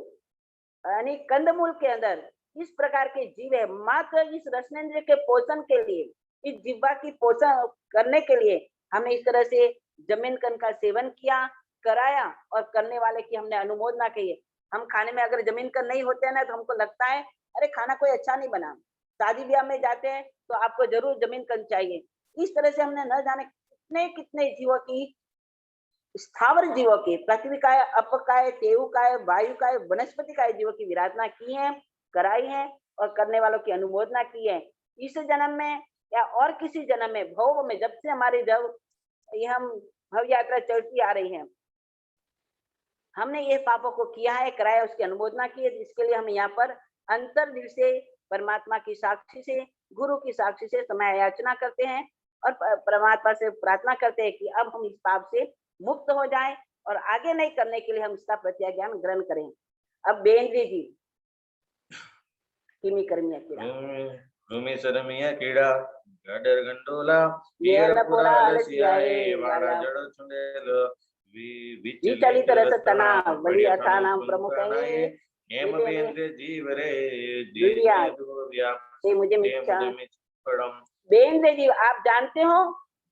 यानी कंदमूल के अंदर इस प्रकार के जीव है। मात्र इस रसनेंद्रिय के पोषण के लिए, इस जिह्वा की पोषण करने के लिए हमने इस तरह से जमीन कन का सेवन किया, कराया, और करने वाले की हमने अनुमोदना की है। हम खाने में अगर जमीन कन नहीं होते हैं ना, तो हमको लगता है अरे खाना कोई अच्छा नहीं बना। शादी ब्याह में जाते हैं तो आपको जरूर जमीन कन चाहिए। इस तरह से हमने न जाने कितने कितने जीवों की, स्थावर जीवों की, पृथ्वी का है, अप का है, तेऊ का है, वायु का है, वनस्पति का है, जीवों की विराधना की है, कराई है, और करने वालों की अनुमोदना की है। इस जन्म में या और किसी जन्म में, भव में, जब से हमारी जब ये हम भव यात्रा चलती आ रही है, हमने ये पापों को किया है, कराया, उसकी अनुमोदना की है। इसके लिए हम यहाँ पर अंतर दिल से, परमात्मा की साक्षी से, गुरु की साक्षी से समय याचना करते हैं, और परमात्मा से प्रार्थना करते हैं कि अब हम इस पाप से मुक्त हो जाएं, और आगे नहीं करने के लिए हम इसका प्रत्याज्ञान ग्रहण करें। अब बेंद्री जी किमी कर्मिया कीड़ा, भूमि सरमिया कीड़ा, गाडर गंडोला, ये पीड़ पुरा आलसियाए, वाड़ा वाला जड़ चुंडेल, विचलित रस तना, बड़ी अथानाम प्रमुख है। हेम बेंद्र जीव रे, दुर्या, ये मुझे मिच्छा। बेंद्र जीव, आप जानते हो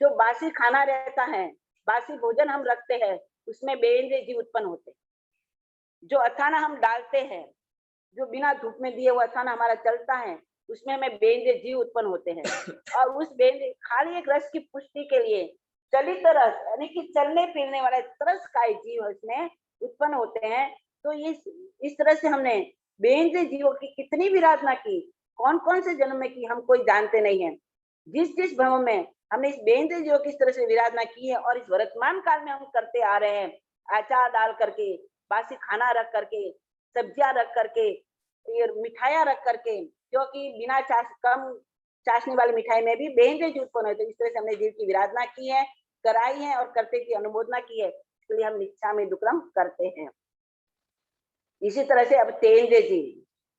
जो बासी खाना रहता है, बासी भोजन हम रखते हैं, उसमें बेंद्र जीव उत्पन्न होते हैं। जो अथाना हम डालते हैं, जो बिना धूप में दिए हुआ अथाना हमारा चलता है, उसमें हमें बेंद्र जीव उत्पन्न होते हैं। और उस बेंद्र खाली एक रस की पुष्टि के लिए चलित रस, यानी कि चलने फिरने वाले तरस का जीव उसमें उत्पन्न होते हैं। तो इस तरह से हमने बेंद्र जीवों की कितनी विराधना की, कौन कौन से जन्म में की, हम कोई जानते नहीं है। जिस जिस भव में हमने इस बेंद्र जीवों की इस तरह से विराधना की है, और इस वर्तमान काल में हम करते आ रहे हैं, अचार डाल करके, बासी खाना रख करके, सब्जियां रख करके, ये मिठाइयां रख करके, क्योंकि बिना कम चाशनी वाली मिठाई में भी बेंद्र जीव उत्पन्न होते। इस तरह से हमने जीव की विराधना की है, कराई है, और करते की अनुमोदना की है। इसलिए हम निच्छामि दुक्कडम करते हैं। इसी तरह से अब तेंद्र जीव,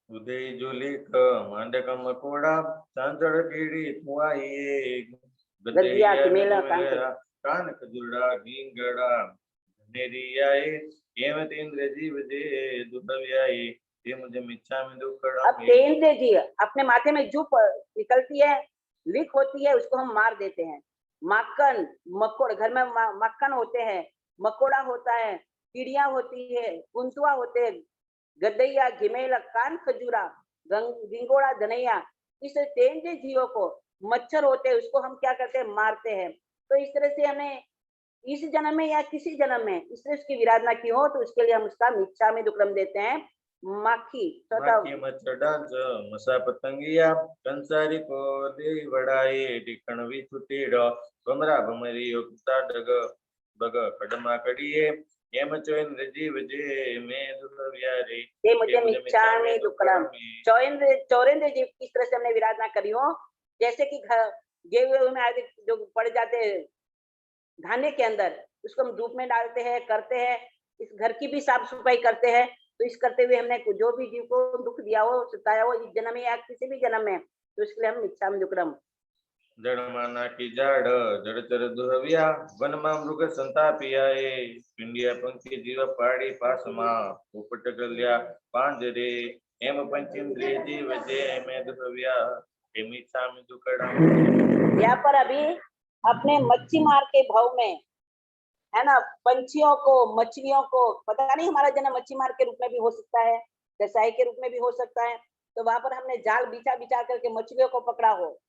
उदय जुलिक मांडक मकोड़ा, सांचड़ कीड़ी थुआई, गद्दिया गद्दैया किमेला मेरा कान खजुड़ा गिंगड़ा, नेरियाए, हेमत इंद्र जीव दे दुधव्याई, ये मुझे मिच्छा में दुक्कडम। अब तेंद्र जीव अपने माथे में जो निकलती है, लीक होती है, उसको हम मार देते हैं। मक्खन, मकोड़, घर में मक्खन होते हैं, मकोड़ा होता है, चिड़िया होती है, कुंतुआ होते हैं, गद्दैया, घिमेला, कान खजूरा, गिंगोड़ा, धनैया, इस तेंद्र जीवों को, मच्छर होते हैं, उसको हम क्या करते हैं, मारते हैं। तो इस तरह से हमें इस जन्म में या किसी जन्म में इस तरह उसकी विराधना की हो, तो उसके लिए हम उसका मिच्छा में दुक्कडम देते हैं। माखी, माखी मच्छर डांस मसा पतंगिया, कंसारी को दे बड़ाई, टिकण भी छुटीड़ो, भमरा भमरी उगता डग, बग खडमा कड़िए, हेम चोइंद्र जीव जे मैं दुधव्यारे, ये मुझे मिच्छा में दुक्कडम। चौरेंद्र जीव किस तरह से हमने विराधना करी हो, जैसे कि गेहूं में आगे जो पड़ जाते हैं धान्य के अंदर, उसको हम धूप में डालते हैं, करते हैं, इस घर की भी साफ सफाई करते हैं। तो इस करते हुए हमने जो भी जीव को दुख दिया हो, सताया हो, इस जन्म में या किसी भी जन्म में, तो इसके लिए हम मिच्छा में दुक्कडम। जड़माना की जाड़ जड़ चर दुहविया, वनमा मृग संतापियाए, पिंडिया पंखी जीव पाड़ी पासमा, पोपट गल्या पांजरे, हेम पंचेंद्रिय जीव जे मैं दुहविया, हे मिच्छा में दुक्कडम। यहाँ पर अभी अपने मच्छी मार के भाव में है ना, पंछियों को, मछलियों को, पता नहीं हमारा जन्म मच्छी मार के रूप में भी हो सकता है, कसाई के रूप में भी हो सकता है। तो वहां पर हमने जाल बिछा बिछा करके मछलियों को पकड़ा हो,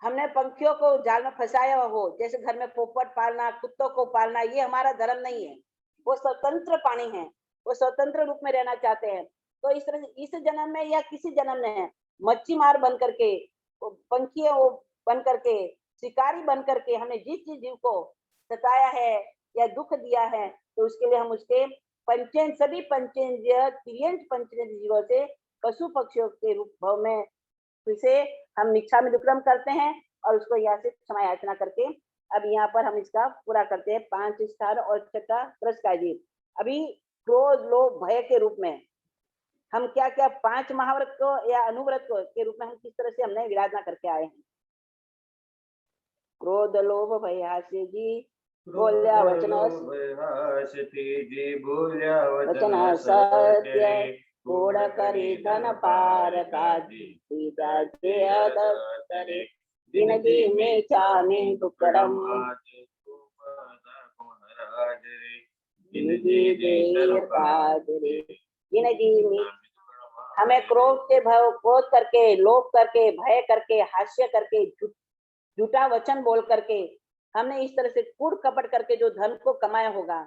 हमने पंखियों को जाल में फंसाया हो, जैसे घर में पोपट पालना, कुत्तों को पालना, ये हमारा धर्म नहीं है। वो स्वतंत्र प्राणी है, वो स्वतंत्र रूप में रहना चाहते हैं। तो इस तरह से इस जन्म में या किसी जन्म में मच्छी मार बन करके, पंखियों बन करके, शिकारी बन करके हमने जिस जीव को सताया है या दुख दिया है, तो उसके लिए हम उसके पंचेंद्र, सभी पंचेंद्रिय तिर्यंश पंचेंद्रिय जीवों से, पशु पक्षियों के रूप भाव में इसे हम मिच्छा में दुक्कडम करते हैं, और उसको यहाँ से क्षमा याचना करके अब यहाँ पर हम इसका पूरा करते हैं। 5 स्टार और 6 पुरस्कार जीव। अभी क्रोध, लोभ, भय के रूप में हम क्या क्या 5 महाव्रत को या अनुव्रत को के रूप में हम किस तरह से हमने विराधना करके आए हैं। क्रोध, लोभ, भय, हास्य जी, बोल्या वचन जी बोल्या वचन वचन सत्य सत्य गोड करी धन पार काजी सीताचे अदत्तरे जिनगी में चामे दुकडम जिनगी देर काजरे जिनगी में हमें क्रोध करके लोभ करके भय करके हास्य करके झूठा वचन बोल करके हमने इस तरह से कूड़ कपट करके जो धन को कमाया होगा,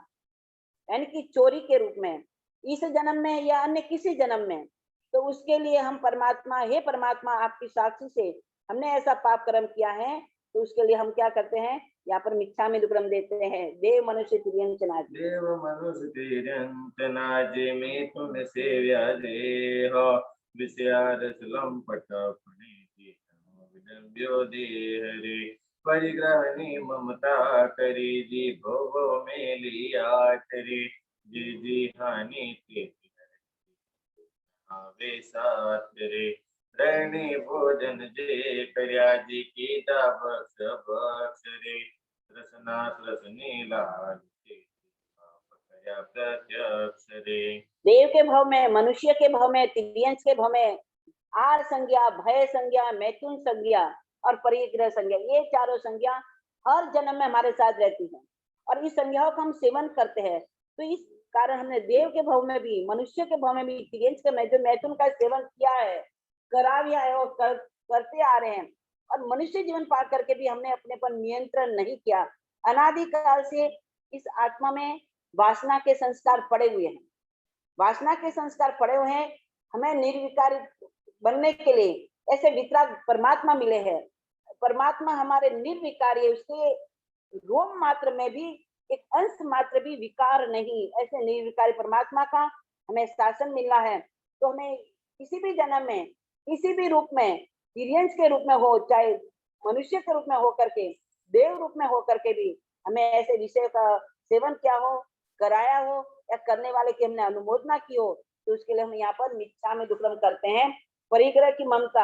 यानी कि चोरी के रूप में, इस जन्म में या अन्य किसी जन्म में, तो उसके लिए हम परमात्मा, हे परमात्मा आपकी साक्षी से हमने ऐसा पाप कर्म किया है, तो उसके लिए हम क्या करते हैं, यहाँ पर मिच्छामि दुक्कडम देते हैं। देव मनुष्य तिर्यंचनाज, देव मनुष्य तिर्यंचनाजे में तुम सेव्या देह विषयारसलम पटपणि विडम्ब्यो देहरे परिग्रहणी ममता करी जी भोग में लिया करे जी हानि के रे रहने भोजन जे कर्या जी की बक्ष बक्ष रे रसना रसनी लाल प्रत्यक्ष रे। देव के भाव में, मनुष्य के भाव में, तिर्यंच के भाव में आर संज्ञा, भय संज्ञा, मैथुन संज्ञा और परिग्रह संज्ञा, ये चारों संज्ञा हर जन्म में हमारे साथ रहती है और इस संज्ञाओं का हम सेवन करते हैं। तो इस कारण हमने देव के भाव में भी, मनुष्य के भाव में भी, तिर्यंच के में जो मैथुन का सेवन किया है, करा भी है और करते आ रहे हैं, और मनुष्य जीवन पार करके भी हमने अपने पर नियंत्रण नहीं किया। अनादिकाल से इस आत्मा में वासना के संस्कार पड़े हुए हैं, वासना के संस्कार पड़े हुए हैं। हमें निर्विकारी बनने के लिए ऐसे वितराग परमात्मा मिले हैं। परमात्मा हमारे निर्विकारी है, उसके रोम मात्र में भी एक अंश मात्र भी विकार नहीं, ऐसे निर्विकारी परमात्मा का हमें शासन मिला है। तो हमें किसी भी जन्म में, किसी भी रूप में, तिर्यंच के रूप में हो, चाहे मनुष्य के रूप में हो करके, देव रूप में हो करके भी हमें ऐसे विषय का सेवन किया हो, कराया हो या करने वाले की हमने अनुमोदना की हो, तो उसके लिए हम यहाँ पर मिच्छामि दुक्कडम करते हैं। परिग्रह की ममता,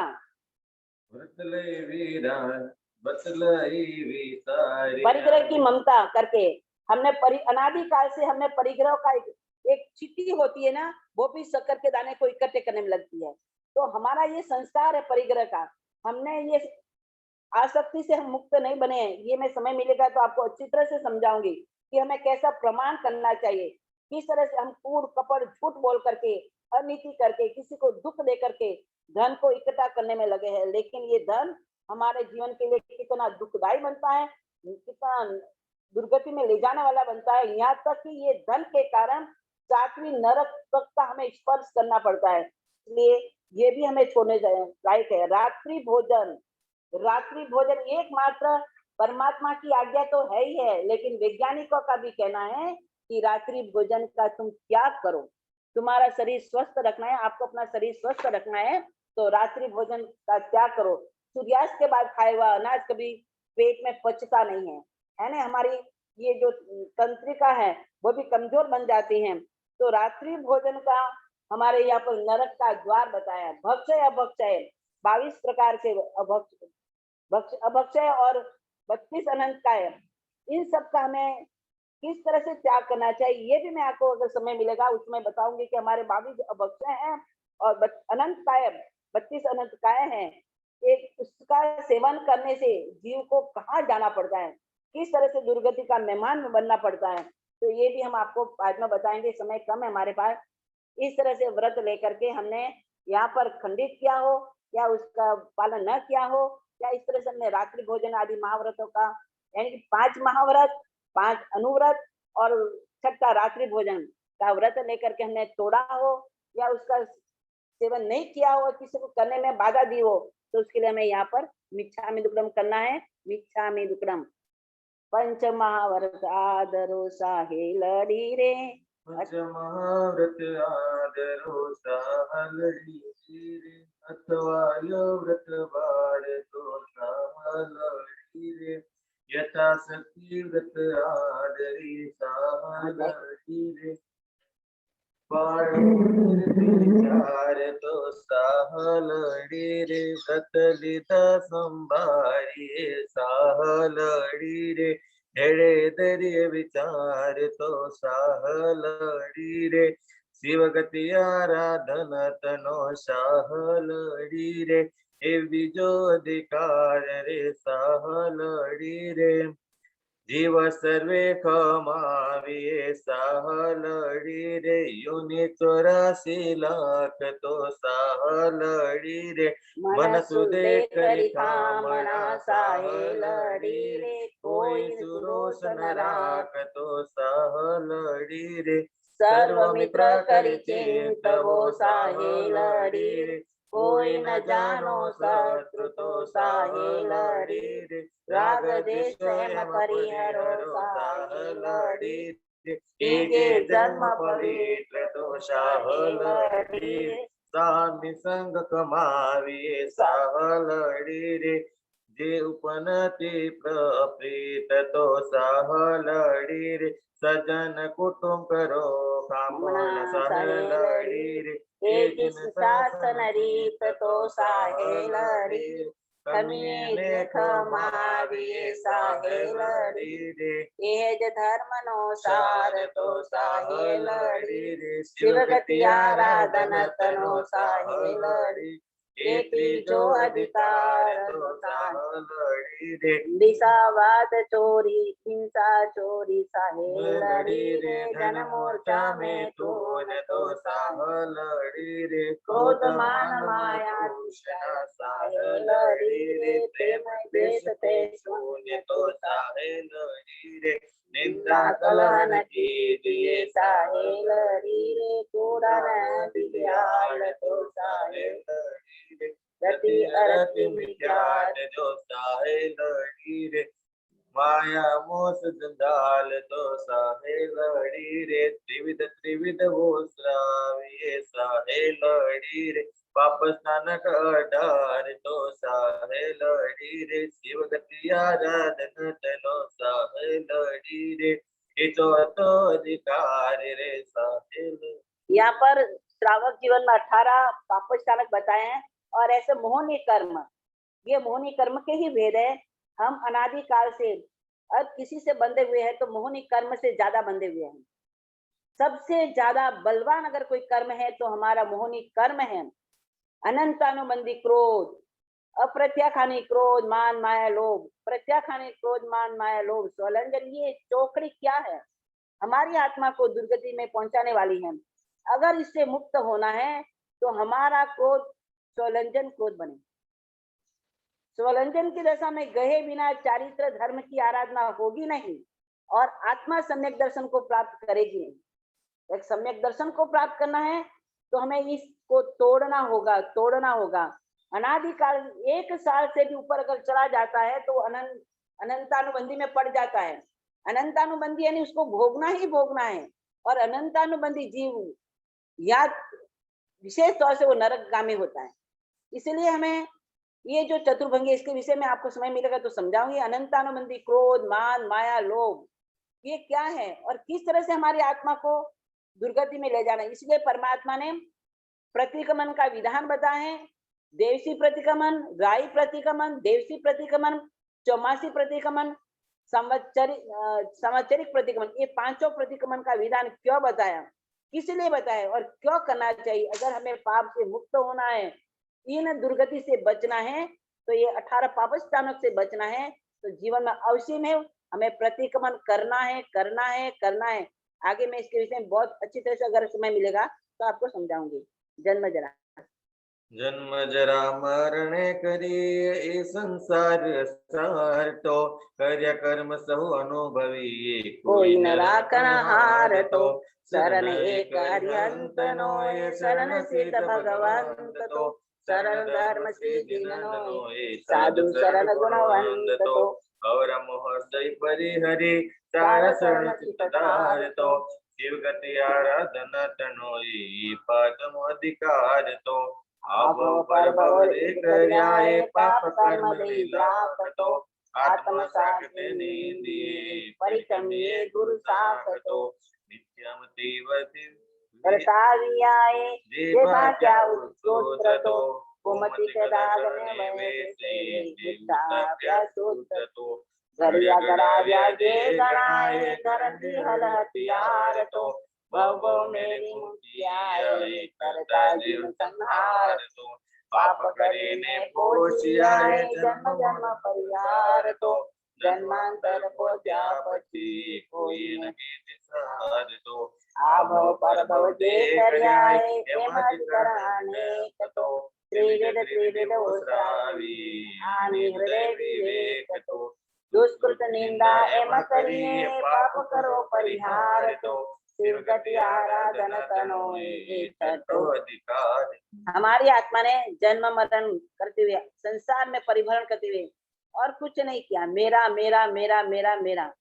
परिग्रह की ममता करके हमने अनादिकाल से हमने परिग्रह का एक चिट्ठी होती है ना, वो भी शक्कर के दाने को इकट्ठे करने में लगती है। तो हमारा ये संस्कार है परिग्रह का। हमने ये आसक्ति से हम मुक्त नहीं बने हैं। ये मैं समय मिलेगा तो आपको अच्छी तरह से समझाऊंगी कि हमें कैसा प्रमाण करना चाहिए, किस तरह से हम कूड़ कपड़ झूठ बोल करके, अनीति करके, किसी को दुख दे करके धन को इकट्ठा करने में लगे हैं। लेकिन ये धन हमारे जीवन के लिए कितना दुखदायी बनता है, कितना दुर्गति में ले जाने वाला बनता है। यहाँ तक कि ये धन के कारण 7वीं नरक तक का हमें स्पर्श करना पड़ता है। इसलिए ये भी हमें छोड़ने लायक है। रात्रि भोजन, रात्रि भोजन एकमात्र परमात्मा की आज्ञा तो है ही है, लेकिन वैज्ञानिकों का भी कहना है कि रात्रि भोजन का तुम त्याग करो। तुम्हारा शरीर स्वस्थ रखना है, आपको अपना शरीर स्वस्थ रखना है, तो रात्रि भोजन का त्याग करो। सूर्यास्त के बाद खाए हुआ अनाज कभी पेट में पचता नहीं है ना। हमारी ये जो तंत्रिका है वो भी कमजोर बन जाती है। तो रात्रि भोजन का हमारे यहाँ पर नरक का द्वार बताया। भक्षय अभक्षय 22 प्रकार के अभक्षय और 32 अनंत काय, इन सब का हमें किस तरह से त्याग करना चाहिए, ये भी मैं आपको अगर समय मिलेगा उसमें बताऊंगी कि हमारे 22 अभक्षय हैं और अनंत काय, 32 अनंत काय हैं। एक उसका सेवन करने से जीव को कहाँ जाना पड़ता है, किस तरह से दुर्गति का मेहमान बनना पड़ता है, तो ये भी हम आपको बाद में बताएंगे। समय कम है हमारे पास। इस तरह से व्रत लेकर के हमने यहाँ पर खंडित किया हो या उसका पालन न किया हो, या इस तरह से हमने रात्रि भोजन आदि महाव्रतों का, यानी कि 5 महाव्रत, 5 अनुव्रत और 6ठा रात्रि भोजन का व्रत लेकर के हमने तोड़ा हो या उसका सेवन नहीं किया हो, किसी को करने में बाधा दी हो, तो उसके लिए हमें यहाँ पर मिच्छामि दुक्कडम करना है। मिच्छामि दुक्कडम। पंच महाव्रत आदरो साहे लड़ी रे, पंच महाव्रत आदरो साहलड़ी रे, अथवा यो व्रत बार तो साहलड़ी रे, यथा शक्ति व्रत आदरी साहलड़ी रे, चार तो साहलड़ी रे, व्रत लिता संभारी साहलड़ी रे, हेड़े दरिये विचार तो साहलड़ी रे शिव गति आराधन तनो साहलड़ी रे ए बीजो अधिकार रे साहलड़ी रे जीव सर्वे कमाविए साहलड़ी रे युनि 84 लाख तो साहलड़ी रे मन सुदे करी कामना साहलड़ी रे कोई सुरोष न राख तो साहलड़ी रे सर्व मित्र करी चिंतवो साहेलड़ी रे कोई न जानो शत्रु तो साहेलड़ी रे राग देश प्रेम परिहरो साहेलड़ी रे ईगे जन्म पवित्र तो साहेलड़ी रे सामी संग कमाविए साहलड़ी रे जे उपनति प्रप्रीत तो साहलड़ी रे सजन कुटुंब करो कामना साहेलड़ी रे एक दिन शासन रीत तो साहेलड़ी रे कमिये लेख माविए साहेलड़ी रे एज धर्म नो सार तो साहेलड़ी रे शिव गति आराधन तनो साहेलड़ी एक जो अधिकार तो साहेलड़ी रे दिशावाद चोरी हिंसा चोरी साहेलड़ी रे धन मोर्चा में तून तो साहेलड़ी रे क्रोध मान माया दूषण साहेलड़ी रे प्रेम द्वेष ते शून्य तो साहेलड़ी रे निंदा कलहन कीजिए साहेलड़ी रे कूड़न बिगाड़ तो साहेलड़ी रे गति अरति विख्यात जो साहेलड़ी रे माया मोस जंजाल तो साहेलड़ी रे त्रिविध त्रिविध वो श्राविये साहेलड़ी रे पाप स्नानक अडार तो साहेलड़ी रे शिव गति आराधन तनो साहेलड़ी रे तो अधिकार रे साहेल। यहाँ पर श्रावक जीवन में 18 पाप स्नानक बताए हैं और ऐसे मोहनी कर्म, ये मोहनी कर्म के ही भेद है। हम अनादि काल से अब किसी से बंधे हुए हैं तो मोहनी कर्म से ज्यादा बंधे हुए हैं। सबसे ज्यादा बलवान अगर कोई कर्म है तो हमारा मोहनी कर्म है। अनंतानुबंधी क्रोध, अप्रत्याखानी क्रोध मान माया लोभ, प्रत्याखानी क्रोध मान माया लोभ, स्वलंजन, ये चौकड़ी क्या है? हमारी आत्मा को दुर्गति में पहुंचाने वाली है। अगर इससे मुक्त होना है तो हमारा क्रोध स्वलंजन क्रोध बने। स्वलंजन की दशा में गए बिना चारित्र धर्म की आराधना होगी नहीं और आत्मा सम्यक दर्शन को प्राप्त करेगी नहीं। एक सम्यक दर्शन को प्राप्त करना है तो हमें इसको तोड़ना होगा। अनादिकाल 1 साल से भी ऊपर अगर चला जाता है तो अनंतानुबंधी में पड़ जाता है। अनंतानुबंधी यानी उसको भोगना ही भोगना है और अनंतानुबंधी जीव या विशेष तौर से वो नरकगामी होता है। इसलिए हमें ये जो चतुर्भंगी, इसके विषय में आपको समय मिलेगा तो समझाऊंगी। अनंतानुबंधी क्रोध मान माया लोभ, ये क्या है और किस तरह से हमारी आत्मा को दुर्गति में ले जाना है। इसलिए परमात्मा ने प्रतिक्रमण का विधान बताए हैं। देवसी प्रतिक्रमण, राई प्रतिक्रमण, देवसी प्रतिक्रमण, चौमासी प्रतिक्रमण, संवत्सरिक प्रतिक्रमण, ये 5 प्रतिक्रमण का विधान क्यों बताया, किस लिए बताया और क्यों करना चाहिए। अगर हमें पाप से मुक्त होना है, इन दुर्गति से बचना है तो ये 18 पाप स्थानक से बचना है तो जीवन में अवश्य में हमें प्रतिक्रमण करना है। आगे मैं इसके विषय में बहुत अच्छी तरह से अगर समय मिलेगा तो आपको समझाऊंगी। जन्म जरा मरणे करिए संसार सार तो कर्य कर्म सहु अनुभवी कोई न राखण हार तो शरण एक हरिहंत नोय शरण सिद्ध भगवंत तो शरण धर्म सिद्धि नोय साधु शरण गुणवंत तो और मोह सही परिहरि चार शरण चित्त धार तो शिव गति आराधन तनोई पादम अधिकार तो आभव पर भव रे करियाए पाप कर्म दे लाख तो आत्म साखते निंदिए परिक्रमिए गुरु साख तो नित्यम देवति प्रसादियाए देवा क्या उत्तोत्र तो कुमति के दागने में से विद्या क्या सूत्र तो घड़िया गड़ाव्या जे गणाए धरती हल हथियार तो भव मेरी मुक्ति आए करता जीव संहार तो पाप करे ने पोषियाए जन्म जन्म परिवार तो जन्मांतर को त्यापति कोई न सार तो आभव पर भव जे कर्याए एमज कराने तो त्रिविध ओसरावी आनि हृदय विवेक तो दुष्कृत निंदा एम करिए पाप करो परिहार तो शिवगति आराधन तनोए ततो अधिकार हमारी आत्मा ने जन्म मरण करते हुए संसार में परिभ्रमण करते हुए और कुछ नहीं किया, मेरा मेरा मेरा मेरा मेरा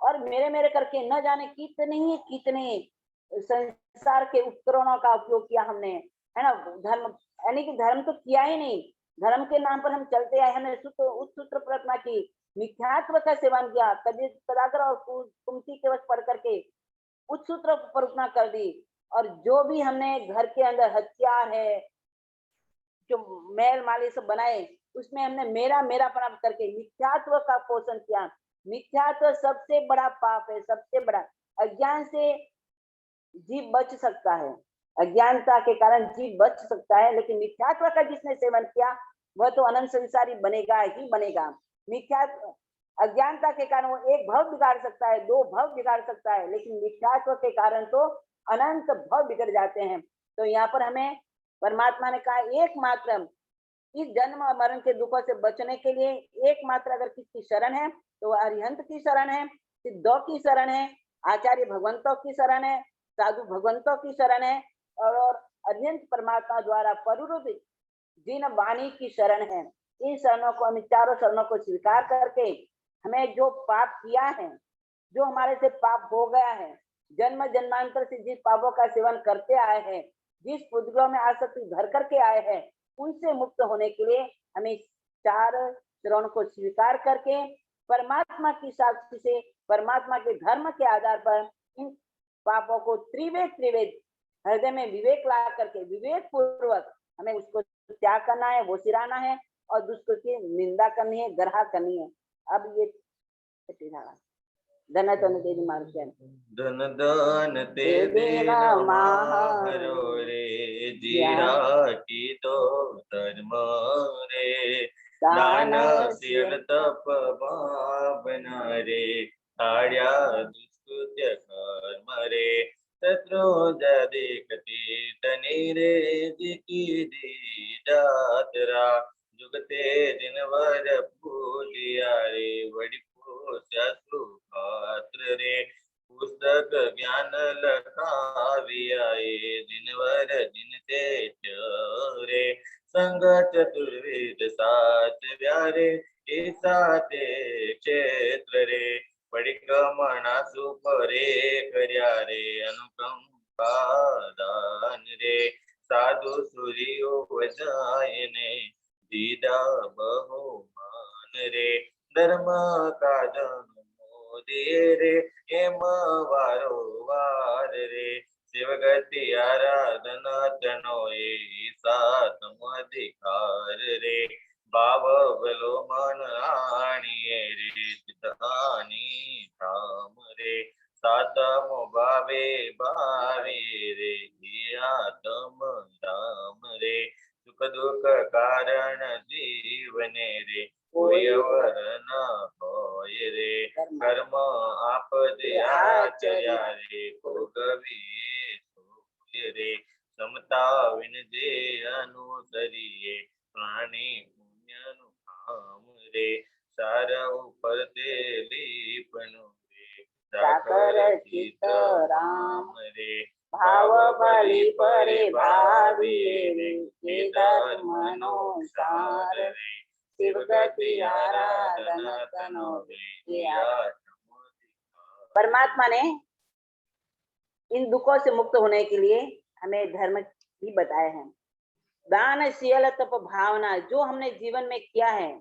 और मेरे मेरे करके न जाने कितने संसार के उपकरणों का उपयोग किया हमने, है ना। धर्म यानी कि धर्म तो किया ही नहीं, धर्म के नाम पर हम चलते आए, हमने उस सूत्र प्रार्थना की, मिथ्यात्व का सेवन किया, तदाकर और कुमति के वश पढ़ करके उस सूत्र प्रार्थना कर दी। और जो भी हमने घर के अंदर हथियार है, जो मैल माली सब बनाए, उसमें हमने मेरा मेरा प्राप्त करके मिथ्यात्व का पोषण किया। मिथ्यात्व सबसे बड़ा पाप है, सबसे बड़ा। अज्ञान से जीव बच सकता है, अज्ञानता के कारण जीव बच सकता है, लेकिन मिथ्यात्व का जिसने सेवन किया वह तो अनंत संसारी बनेगा ही बनेगा। मिथ्यात्व अज्ञानता के कारण वो एक भव बिगाड़ सकता है, दो भव बिगाड़ सकता है, लेकिन मिथ्यात्व के कारण तो अनंत भव बिगड़ जाते हैं। तो यहाँ पर हमें परमात्मा ने कहा एकमात्र इस जन्म और मरण के दुखों से बचने के लिए एकमात्र अगर किसकी शरण है तो अरिहंत की शरण है, सिद्धों की शरण है, आचार्य भगवंतों की शरण है, साधु भगवंतों की शरण है, और अरिहंत परमात्मा द्वारा प्ररूपित जिन वाणी की शरण है। इन शरणों को, हम चारों शरणों को स्वीकार करके हमें जो पाप किया है, जो हमारे से पाप हो गया है, जन्म जन्मांतर से जिस पापों का सेवन करते आए हैं, जिस पुद्गलों में आसक्ति धर करके आए हैं, उनसे मुक्त होने के लिए हमें चार शरण को स्वीकार करके परमात्मा की साक्षी से, परमात्मा के धर्म के आधार पर इन पापों को त्रिवेद हृदय में विवेक ला करके विवेक पूर्वक हमें उसको त्याग करना है, वो सिराना है, और दुष्ट की निंदा करनी है, ग्रह करनी है। अब ये धन धन तेरी मार्ग धन धन ते देना मारो रे जीरा की तो धर्म रे दान शील तप भावना रे आड्या दुष्कृत्य कर्म रे शत्रु देखती तनी रे जिकी दी जातरा जुगते दिनवर पूजिया रे बड़ी शास्त्रु पात्र रे पुस्तक ज्ञान लखावियाए दिनवर जिनते रे संग चतुर्वेद सात व्यारे साते क्षेत्र रे पड़िक मना सुपरे कर्या रे अनुकंपा दान रे साधु सूर्यो वजायने दीदा बहुमान रे धर्म का मोदी रे हेम वारो वार रे शिवगति आराधना तनोए सातम अधिकार रे भाव बलो मन आनिए रे चितानी धाम रे सातम भावे भावे रे आत्म धाम रे सुख दुख कारण जीवने रे कोई और न होय रे कर्म आप दे आचर्या रे भोगवी रे समता विन जे अनुसरिए प्राणी पुण्य नुभाम रे सार ऊपर ते लीपनु रे साकर चित राम रे भाव बलि परे भावी रे मनो सार रे शिवगति आराधना परमात्मा ने इन दुखों से मुक्त होने के लिए हमें धर्म भी बताए हैं। दान शील तप भावना जो हमने जीवन में किया है,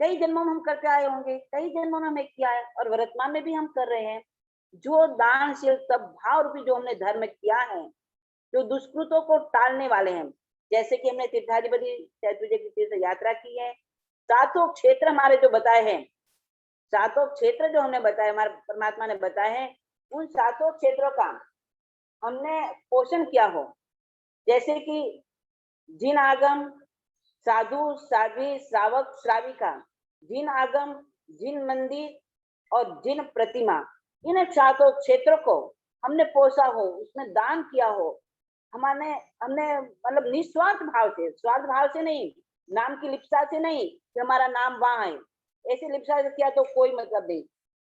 कई जन्मों में हम करके आए होंगे, कई जन्मों में हमें किया है और वर्तमान में भी हम कर रहे हैं। जो दान शील तप भाव रूपी जो हमने धर्म किया है, जो दुष्कृतों को टालने वाले हैं, जैसे कि हमने तीर्थाधिपति चैतुर्य की तीर्थ यात्रा की है, सातों क्षेत्र हमारे जो बताए हैं, सातों क्षेत्र जो हमने बताया, हमारे परमात्मा ने बताए हैं, उन सातों क्षेत्रों का हमने पोषण किया हो। जैसे कि जिन आगम, साधु, साध्वी, श्रावक, श्राविका, जिन आगम, जिन मंदिर और जिन प्रतिमा, इन सातों क्षेत्रों को हमने पोषा हो, उसमें दान किया हो। हमने मतलब निस्वार्थ भाव से, स्वार्थ भाव से नहीं, नाम की लिप्सा से नहीं कि हमारा नाम वहां है, ऐसे लिप्सा से किया तो कोई मतलब नहीं।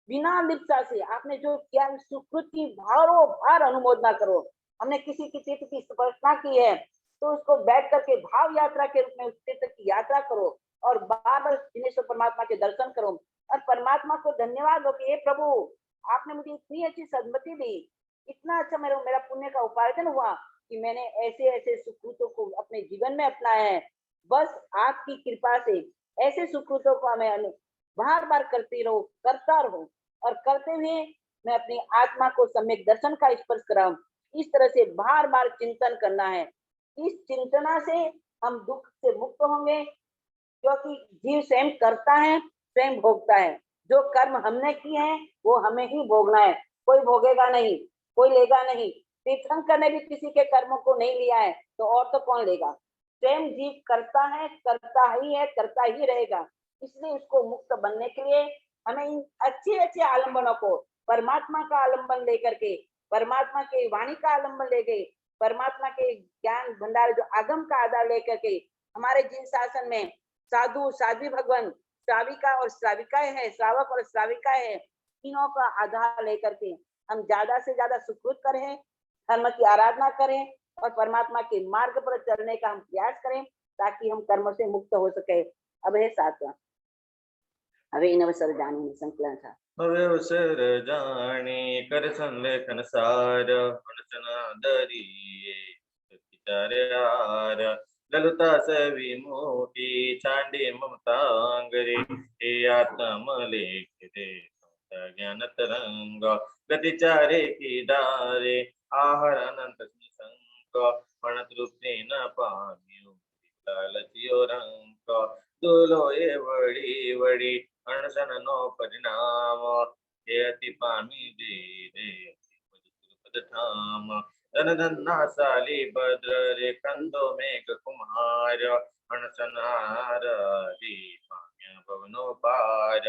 बिना लिप्सा से आपने जो किया, सुकृत की भारो भार अनुमोदना करो। हमने किसी की तीर्थ की स्पर्शना की है तो उसको बैठ करके भाव यात्रा के रूप में उस तीर्थ की यात्रा करो और बार बार दिनेश्वर परमात्मा के दर्शन करो और परमात्मा को धन्यवाद हो कि हे प्रभु, आपने मुझे इतनी अच्छी सद्मति दी, इतना अच्छा मेरा पुण्य का उपार्जन हुआ कि मैंने ऐसे ऐसे सुकृतों को अपने जीवन में अपनाया है। बस आपकी कृपा से ऐसे सुकृतों को हमें बार बार करती रहो, करता रहो, और करते हुए मैं अपनी आत्मा को सम्यक दर्शन का स्पर्श कराऊं। इस तरह से बार बार चिंतन करना है। इस चिंतना से हम दुख से मुक्त होंगे, क्योंकि जीव स्वयं करता है, स्वयं भोगता है। जो कर्म हमने किए हैं वो हमें ही भोगना है, कोई भोगेगा नहीं, कोई लेगा नहीं। तीर्थंकर ने भी किसी के कर्मों को नहीं लिया है तो और तो कौन लेगा। स्वयं जीव करता है, करता ही है, करता ही रहेगा। इसलिए उसको मुक्त बनने के लिए हमें इन अच्छे अच्छे आलम्बनों को, परमात्मा का आलम्बन लेकर के, परमात्मा के वाणी का आलम्बन लेके, परमात्मा के ज्ञान भंडार जो आगम का आधार लेकर के, हमारे जिन शासन में साधु, साध्वी, भगवान, श्राविका और श्राविकाएं है, श्रावक और श्राविकाएं है, तीनों का आधार लेकर के हम ज्यादा से ज्यादा सुकृत करें, धर्म की आराधना करें और परमात्मा के मार्ग पर चलने का हम प्रयास करें ताकि हम कर्म से मुक्त हो सके। अब है सातवां, હવે इन अवसर जाने में संकलन था। હવે અવસર જાણે કર સંલેખન સાર હણસના દરીએ ચારે હાર લલતા સવી મોટી છાંડી મમતાંગરે એ આત્મ લેખ રે જ્ઞાન તરંગ ગતિ ચારે કી ડારે આહાર અનંત સંક પણ તૃપ્તિ ન પામ્યું લાલચિયો રંક દોલો એ વળી વળી અણસન નો પરિણામ એ અતિ પામી દે રે પદ ઠામ ધન ધન્ના સાલી ભદ્ર રે કંદો મેઘ કુમાર અણસનાર રે પામ્યા ભવનો પાર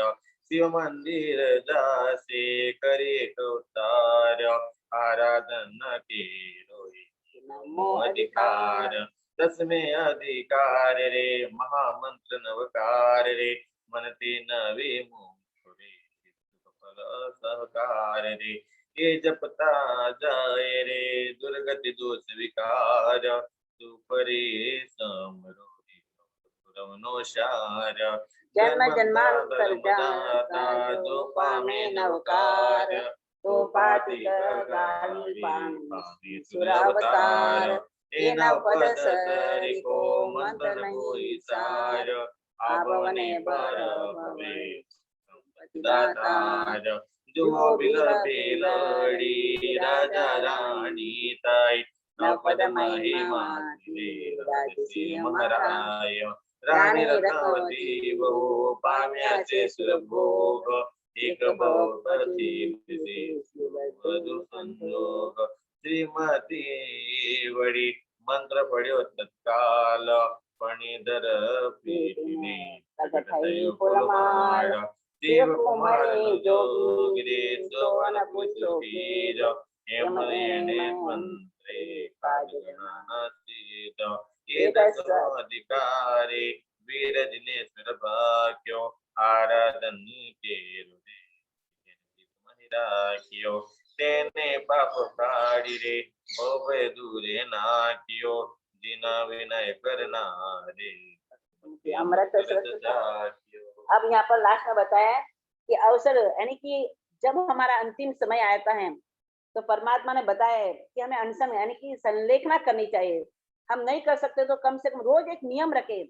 શિવ મંદિર દાસે કરે અવતાર આરાધન કે રોય નમો અધિકાર દસમે અધિકાર રે મહામંત્ર નવકાર રે मनते नवे मुखरे फल सहकार रे ये जपता जाए रे दुर्गति दोष विकार सुपरे समरोहि रवनो शार जन्म जन्मांतर जाता जो पामे नवकार तो पातिक गाली पामी सुरावतार ये नवपद सतरि को मंत्र नहीं सार आवने बर भवे दातार जो बिलड़ी राजा रानी ताई नवपद महिमा राजसी महाराय रानी रत्नवती बहु पाम्या से सुरभोग एक बहुपति वधु संयोग श्रीमती वड़ी मंत्र पढ़्यो तत्काल फणीधर पीठिने फुलमाळ शिव कुमारी जोगिरे सोवन पुष्प बीज हेमरेणे मंत्रे काजगणानातीत ये दस अधिकारे वीर दिनेश्वर भाग्यो आराधन के महिराख्यो तेने पाप काढ़ी रे भव दूरे नाख्यो जिना विनय करना रे अमृत। अब यहाँ पर लास्ट में बताया कि अवसर, यानी कि जब हमारा अंतिम समय आता है तो परमात्मा ने बताया है कि हमें अनशन यानी कि संलेखना करनी चाहिए। हम नहीं कर सकते तो कम से कम रोज एक नियम रखे,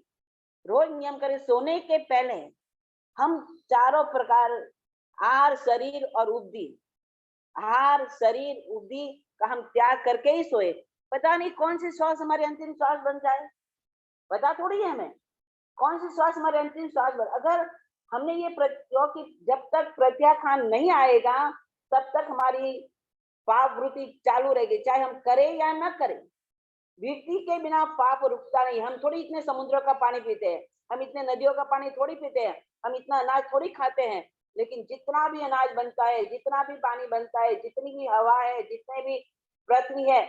रोज नियम करें। सोने के पहले हम चारों प्रकार आहार, शरीर और उपदी, आहार, शरीर, उपदी का हम त्याग करके ही सोए। पता नहीं कौन सी श्वास हमारी अंतिम श्वास बन जाए, पता थोड़ी है हमें कौन सी श्वास हमारी अंतिम श्वास बन। अगर हमने ये क्योंकि जब तक प्रत्याख्यान नहीं आएगा तब तक हमारी पाप वृत्ति चालू रहेगी, चाहे हम करें या ना करें। वृत्ति के बिना पाप रुकता नहीं। हम थोड़ी इतने समुद्रों का पानी पीते हैं, हम इतने नदियों का पानी थोड़ी पीते हैं, हम इतना अनाज थोड़ी खाते हैं, लेकिन जितना भी अनाज बनता है, जितना भी पानी बनता है, जितनी भी हवा है, जितने भी पृथ्वी है,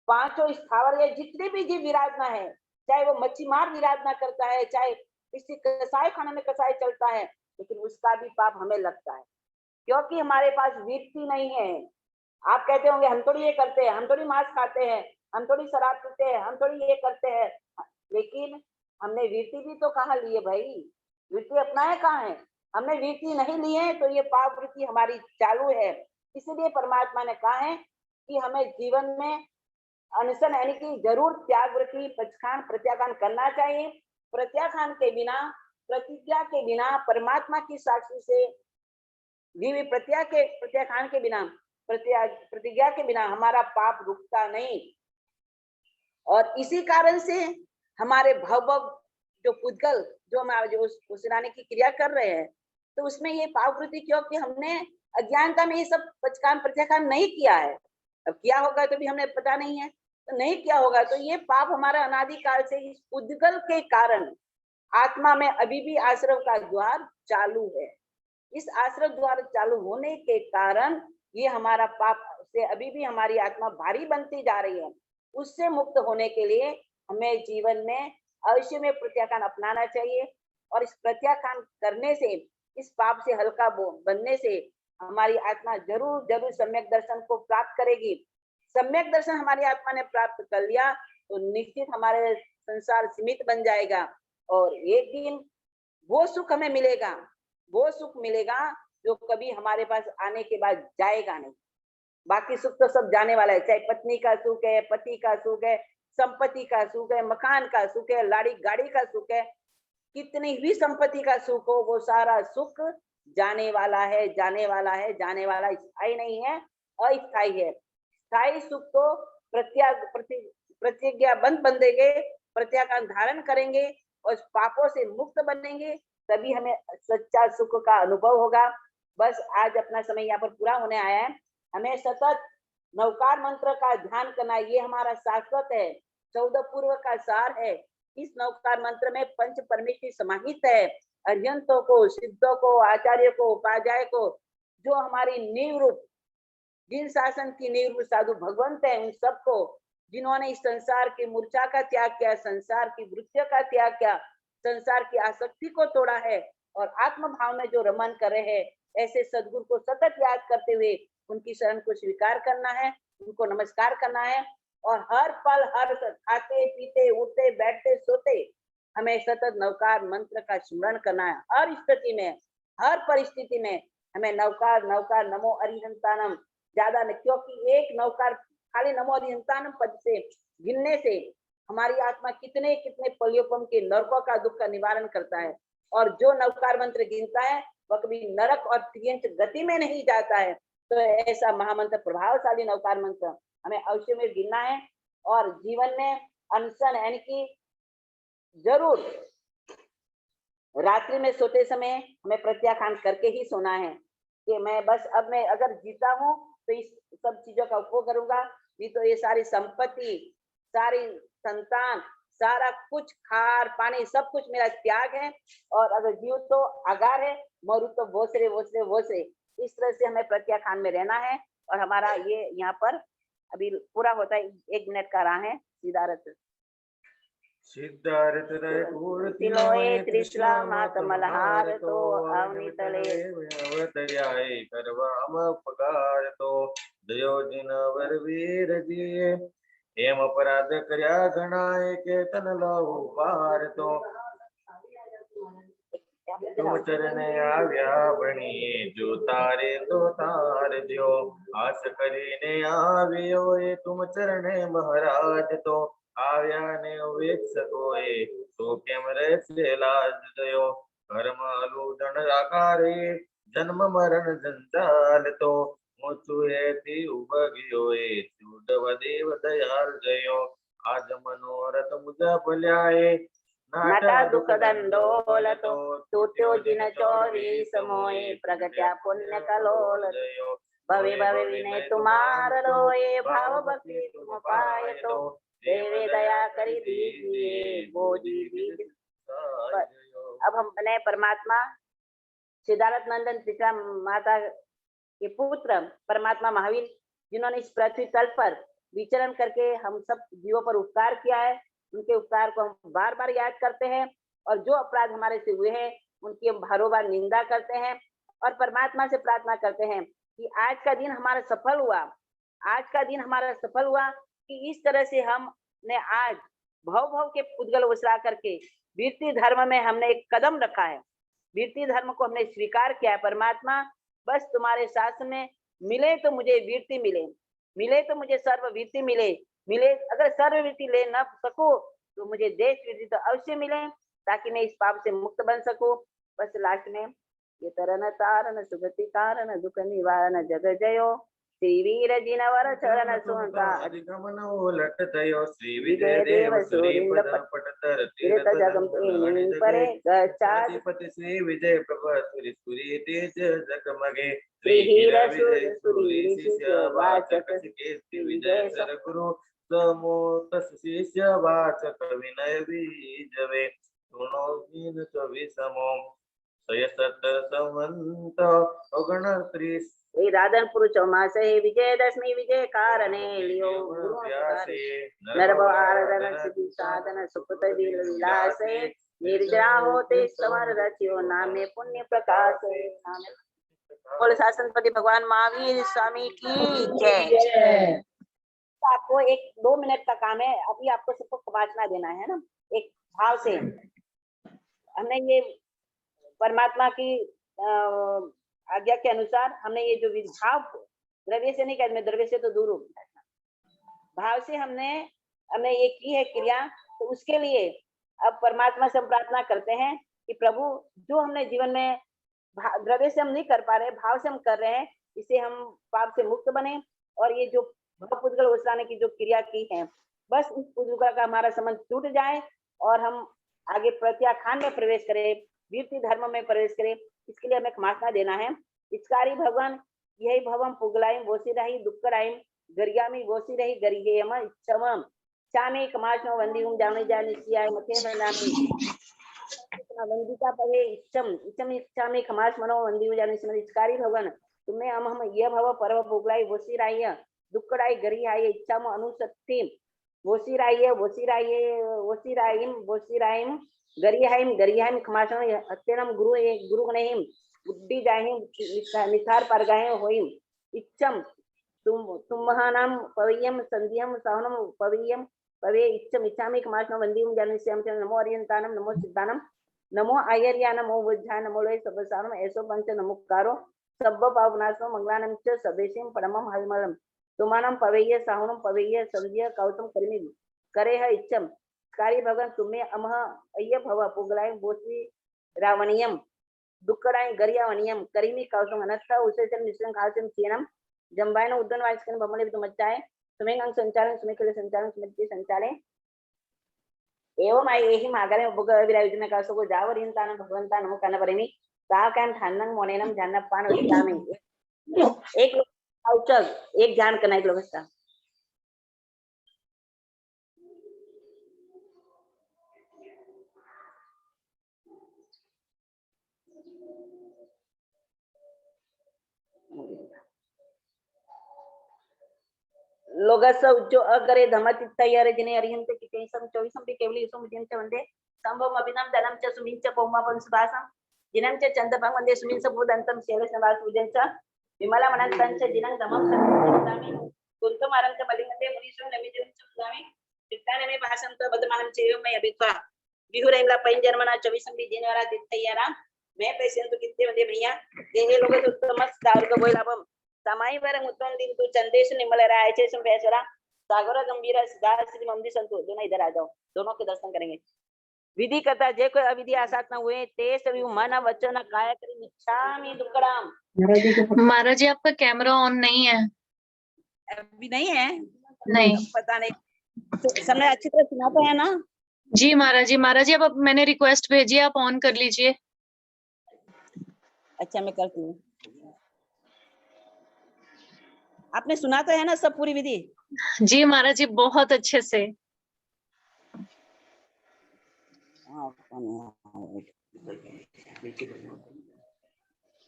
पांचों स्थावर है, जितने भी जीव विराजना है, चाहे वो मच्छी मार विराजना करता है, चाहे किसी कसाई खाने में कसाई चलता है, लेकिन उसका भी पाप हमें लगता है, क्योंकि हमारे पास वृत्ति नहीं है। आप कहते होंगे हम थोड़ी ये करते हैं, हम थोड़ी मांस खाते हैं, हम थोड़ी शराब पीते हैं, हम थोड़ी ये करते हैं, लेकिन हमने वृत्ति भी तो कहाँ ली है भाई? वृत्ति अपनाए कहाँ है? हमने वृत्ति नहीं ली है, तो ये पाप वृत्ति हमारी चालू है। इसीलिए परमात्मा ने कहा है कि हमें जीवन में अनशन यानी कि जरूर त्याग वृत्ति पक्षखान प्रत्याख्यान करना चाहिए। प्रत्याख्यान के बिना, प्रतिज्ञा के बिना, परमात्मा की साक्षी से दी हुई प्रत्याख्यान के बिना, प्रतिज्ञा के बिना हमारा पाप रुकता नहीं। और इसी कारण से हमारे भव जो पुद्गल जो हमारे जो उसिराने की क्रिया कर रहे हैं, तो उसमें ये पाप वृत्ति, क्योंकि हमने अज्ञानता में ये सब पचकान प्रत्याख्यान नहीं किया है। अब किया होगा तो भी हमें पता नहीं है, तो नहीं किया होगा तो ये पाप हमारा अनादिकाल से इस पुद्गल के कारण आत्मा में अभी भी आश्रव का द्वार चालू है। इस आश्रव द्वार चालू होने के कारण ये हमारा पाप से अभी भी हमारी आत्मा भारी बनती जा रही है। उससे मुक्त होने के लिए हमें जीवन में अवश्य में प्रत्याख्यान अपनाना चाहिए, और इस प्रत्याख्यान करने से, इस पाप से हल्का बनने से हमारी आत्मा जरूर जरूर सम्यक दर्शन को प्राप्त करेगी। सम्यक दर्शन हमारी आत्मा ने प्राप्त कर लिया तो निश्चित हमारे संसार सीमित बन जाएगा, और एक दिन वो सुख हमें मिलेगा, वो सुख मिलेगा जो कभी हमारे पास आने के बाद जाएगा नहीं। बाकी सुख तो सब जाने वाला है, चाहे पत्नी का सुख है, पति का सुख है, संपत्ति का सुख है, मकान का सुख है, लाड़ी गाड़ी का सुख है, कितनी भी संपत्ति का सुख हो, वो सारा सुख जाने वाला है, जाने वाला है, जाने वाला, स्थायी नहीं है, अस्थायी है। स्थायी सुख तो प्रतिज्ञा बंद बंधेंगे, प्रत्याख्यान धारण करेंगे और पापों से मुक्त बनेंगे, तभी हमें सच्चा सुख का अनुभव होगा। बस आज अपना समय यहाँ पर पूरा होने आया है। हमें सतत नवकार मंत्र का ध्यान करना, ये हमारा शाश्वत है, 14 पूर्व का सार है। इस नवकार मंत्र में पंच परमेश्वरी समाहित है। अर्यंतों को, सिद्धों को, आचार्य को, उपाध्याय को, जो हमारी नींव रूप, जिन शासन की नींव रूप साधु भगवंत है, उन सबको, जिन्होंने इस संसार की मूर्छा का त्याग किया, संसार की वृत्तियों का त्याग किया, संसार की आसक्ति को तोड़ा है और आत्म भाव में जो रमन कर रहे हैं, ऐसे सदगुरु को सतत याद करते हुए उनकी शरण को स्वीकार करना है, उनको नमस्कार करना है, और हर पल, हर खाते पीते, उठते बैठते सोते हमें सतत नवकार मंत्र का स्मरण करना है। हर स्थिति में, हर परिस्थिति में हमें नवकार नवकार नमो अरिहंतानम ज्यादा नहीं, क्योंकि एक नवकार खाली नमो अरिहंतानम पद से गिनने से हमारी आत्मा कितने कितने पलियोपम के नरकों का दुख का निवारण करता है, और जो नवकार मंत्र गिनता है वह कभी नरक और तिर्यंच गति में नहीं जाता है। तो ऐसा महामंत्र, प्रभावशाली नवकार मंत्र हमें अवश्य में गिनना है, और जीवन में अनशन यानी कि जरूर रात्रि में सोते समय हमें प्रत्याख्यान करके ही सोना है कि मैं बस अब मैं अगर जीता हूँ तो इस सब चीजों का उपयोग करूंगा, नहीं तो ये सारी संपत्ति, सारी संतान, सारा कुछ, खार पानी, सब कुछ मेरा त्याग है, और अगर जीव तो आगार है, मरु तो वोसरे वोसरे वोसरे। इस तरह से हमें प्रत्याख्यान में रहना है। और हमारा ये यहाँ पर अभी पूरा होता है, 1 मिनट का रहा है। सिद्धार्थ सिद्धार्थ तिलोए त्रिशला मात मलहार तो अवनितले अवतर्याय करवाम पगार तो दयो जिन वर वीर दिए एम अपराध कर्या गणाए के तन लाऊ पार तो तुम चरने आव्या बणिए जो तारे तो तार दियो आस करीने आवियो ए तुम चरणे महाराज तो आव्या ने वीक्षकोए तो केम रहे लाज दयो कर्म अलूदन आकारे जन्म मरण जंजाल तो मुचुएती उबगियोए चूडव देव दयाल गयो आज मनोरथ मुझा भल्याए नटा दुख दंडोलतो तुत्यो जिन चौबीस मोए प्रगट्या पुण्य कलोल भवे भवे विनय तुम्हार लोए भाव भक्ति तुम पाए तो देवे दया करी दीजिए बोधि दीज। अब हम बने परमात्मा सिद्धार्थ नंदन पिता माता के पुत्र परमात्मा महावीर, जिन्होंने इस पृथ्वी तल पर विचरण करके हम सब जीवों पर उपकार किया है। उनके उपकार को हम बार बार याद करते हैं और जो अपराध हमारे से हुए हैं उनकी हम बारों बार निंदा करते हैं और परमात्मा से प्रार्थना करते हैं कि आज का दिन हमारा सफल हुआ, आज का दिन हमारा सफल हुआ कि इस तरह से हमने आज भव भव के पुद्गल उसरा करके वीरती धर्म में हमने एक कदम रखा है, वीरती धर्म को हमने स्वीकार किया है। परमात्मा बस तुम्हारे शासन में मिले तो मुझे वीरती मिले, मिले तो मुझे सर्ववीरती मिले, मिले अगर सर्ववीरती ले न सको तो मुझे देश वीरती तो अवश्य मिले ताकि मैं इस पाप से मुक्त बन सकूं। बस लास्ट में ये तरन तारन सुगति कारण दुख निवारण जग जयो श्री वीर जिनवर चरण सुनता अधिगमनो लट थयो श्री विजय देव सुरींद्र पटतर तीर्थ जगम परे गच्छाति पति श्री विजय प्रभुरी सूरी तेज जगमगे श्री हीर सूरी शिष्य वाचक कीर्ति विजय सर गुरु समोत शिष्य वाचक विनय बीजवे सुनो दीन कवि समो सयसत संवंत अगण त्रिस राधनपुर चौमासे विजयदशमी विजय कारणे लियो नरभवारदन सिद्धि साधन सुकृत विलासे निर्जरा होते समर रचियो नामे पुण्य प्रकाश। बोल शासनपति भगवान महावीर स्वामी की जय। आपको 1-2 मिनट का काम है, अभी आपको सबको कमाचना देना है ना, एक भाव से। हमने ये परमात्मा की आज्ञा के अनुसार हमने ये जो भाव द्रव्य से नहीं करना, द्रव्य से तो दूर हो, भाव से हमने ये की है क्रिया। तो उसके लिए अब परमात्मा से हम प्रार्थना करते हैं कि प्रभु जो हमने जीवन में द्रव्य से हम नहीं कर पा रहे, भाव से हम कर रहे हैं, इसे हम पाप से मुक्त बने और ये जो भव पुद्गल उसराने की जो क्रिया की है बस उस पुद्गल का हमारा संबंध टूट जाए और हम आगे प्रत्याख्यान में प्रवेश करें, वीरती धर्म में प्रवेश करें। इसके लिए हमें क्षमासना देना है। इचकारी भगवान यही भवम पुगलाइम बोसी रही दुक्कराइम गरियामी बोसी रही गरियेम इच्छमम चामे कमाचनो वंदीउम जाने जाने सियाय मथे नामी वंदिता पहे इच्छम इच्छम इच्छामे कमाच मनो वंदीउ जाने सिमर। इचकारी भगवान तुम्हें हम ये भव परव पुगलाई बोसी रही दुक्कड़ाई गरियाय इच्छाम अनुसत्ति बोसी रही बोसी राइम गरियाहिम गरियाहिम खमाचनो अत्यनम गुरु गणहिम बुद्धि जाहिम निथार परगाहिम होइम इच्छम तुम्हानाम पवियम संधियम सहनम पवियम पवे इच्छम इच्छामि खमाचनो वंदीम जानस्यम नमो अरियंतानम नमो सिद्धानम नमो आयर्यानम नमो बुद्धाय नमो लोय सबसारम ऐसो पंच नमोकारो सब पावनासो मंगलानम च सदेशिम परमम हविमलम तुमानम पवेय साहुनम पवेय संध्य कौतम करिमि करे है इच्छम। कारी भगवान तुम्हें अमह अय्य भव पुगलाय बोसी रावणियम दुक्कड़ाय गरियावणियम करीमी कौसम अनत्था उसे निश्चय खासम चीनम जंबायन उद्दन वाचकन बमले तुमच्चाय तुम्हें अंग संचालन तुम्हें के संचालन तुम्हें संचाले एवं आई यही मागरे बुग विरायुजन का सो जावर इंतान भगवंता नमो कन परिमी ताकन थानन मोनेनम जानपान उच्चामी। एक लोग औचक एक ध्यान करना, एक लोग का लोगस जो अगरे धमति तैयार जिने अरिहंते कि तेसम 24 भी केवली इसो मुझे वंदे संभव अभिनम धनम च सुमिंच पौमा पंसुदासम जिनं च चंद भंग वंदे सुमिंच बोधंतम शैलस निवास पूजन च विमला मनंतं च जिनं धमम संतामि कुंतम आरंत बलिंगते मुनिसो नमिजं च सुदामि चित्ताने में भाषम तो बदमानम चेयो मैं अभित्वा बिहुरेमला पैंजर्मना 24 भी जिनेवारा दित्तयरा मैं पेशेंट कितने वंदे भैया देहे लोग तो तमस दावर को बोलाबम समाई वरंग उत्पन्न दिन तू चंदेश निमल राय छे सम बेसरा सागर गंभीर सिद्धार्थ श्री ममदी संतो दोनों इधर आ जाओ, दोनों के दर्शन करेंगे। विधि करता जे कोई अविधि आसक्त न हुए ते सभी मन वचन काया करी इच्छामि दुक्कड़ाम। महाराज जी आपका कैमरा ऑन नहीं है। अभी नहीं है? नहीं पता नहीं, समय अच्छी तरह सुना तो है ना? जी महाराज जी अब मैंने रिक्वेस्ट भेजी है, आप ऑन कर लीजिए। अच्छा मैं करती हूँ। आपने सुना तो है ना सब पूरी विधि? जी महाराज जी बहुत अच्छे से।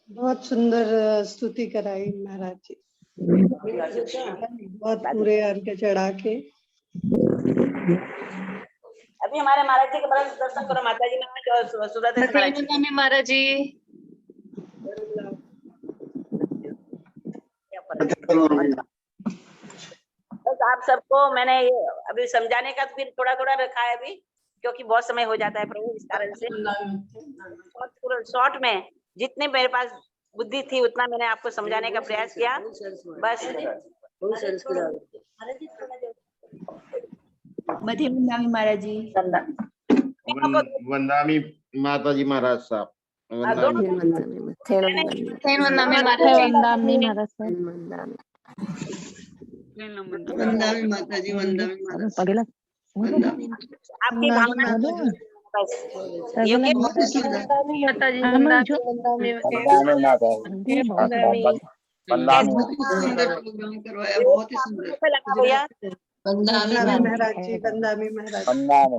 बहुत सुंदर स्तुति कराई महाराज जी, बहुत पूरे अर्घ्य चढ़ा के। अभी हमारे महाराज जी के बड़ा दर्शन करो, माता जी महाराज और सूरत महाराज जी। में महाराज जी बस आप सबको मैंने ये अभी समझाने का फिर थोड़ा थोड़ा रखा है अभी, क्योंकि बहुत समय हो जाता है प्रभु, इस कारण से शॉर्ट में जितने मेरे पास बुद्धि थी उतना मैंने आपको समझाने का प्रयास किया। बस वंदामी महाराज जी, वंदामी माता जी महाराज साहब, वंदामी वंदामी माता जी, वंदामी आपकी भावना बस योग्य सुंदर प्रोग्राम करवाया, बहुत ही सुंदर। लगा भैया। वंदामी महाराज जी, वंदामी महाराज, वंदामी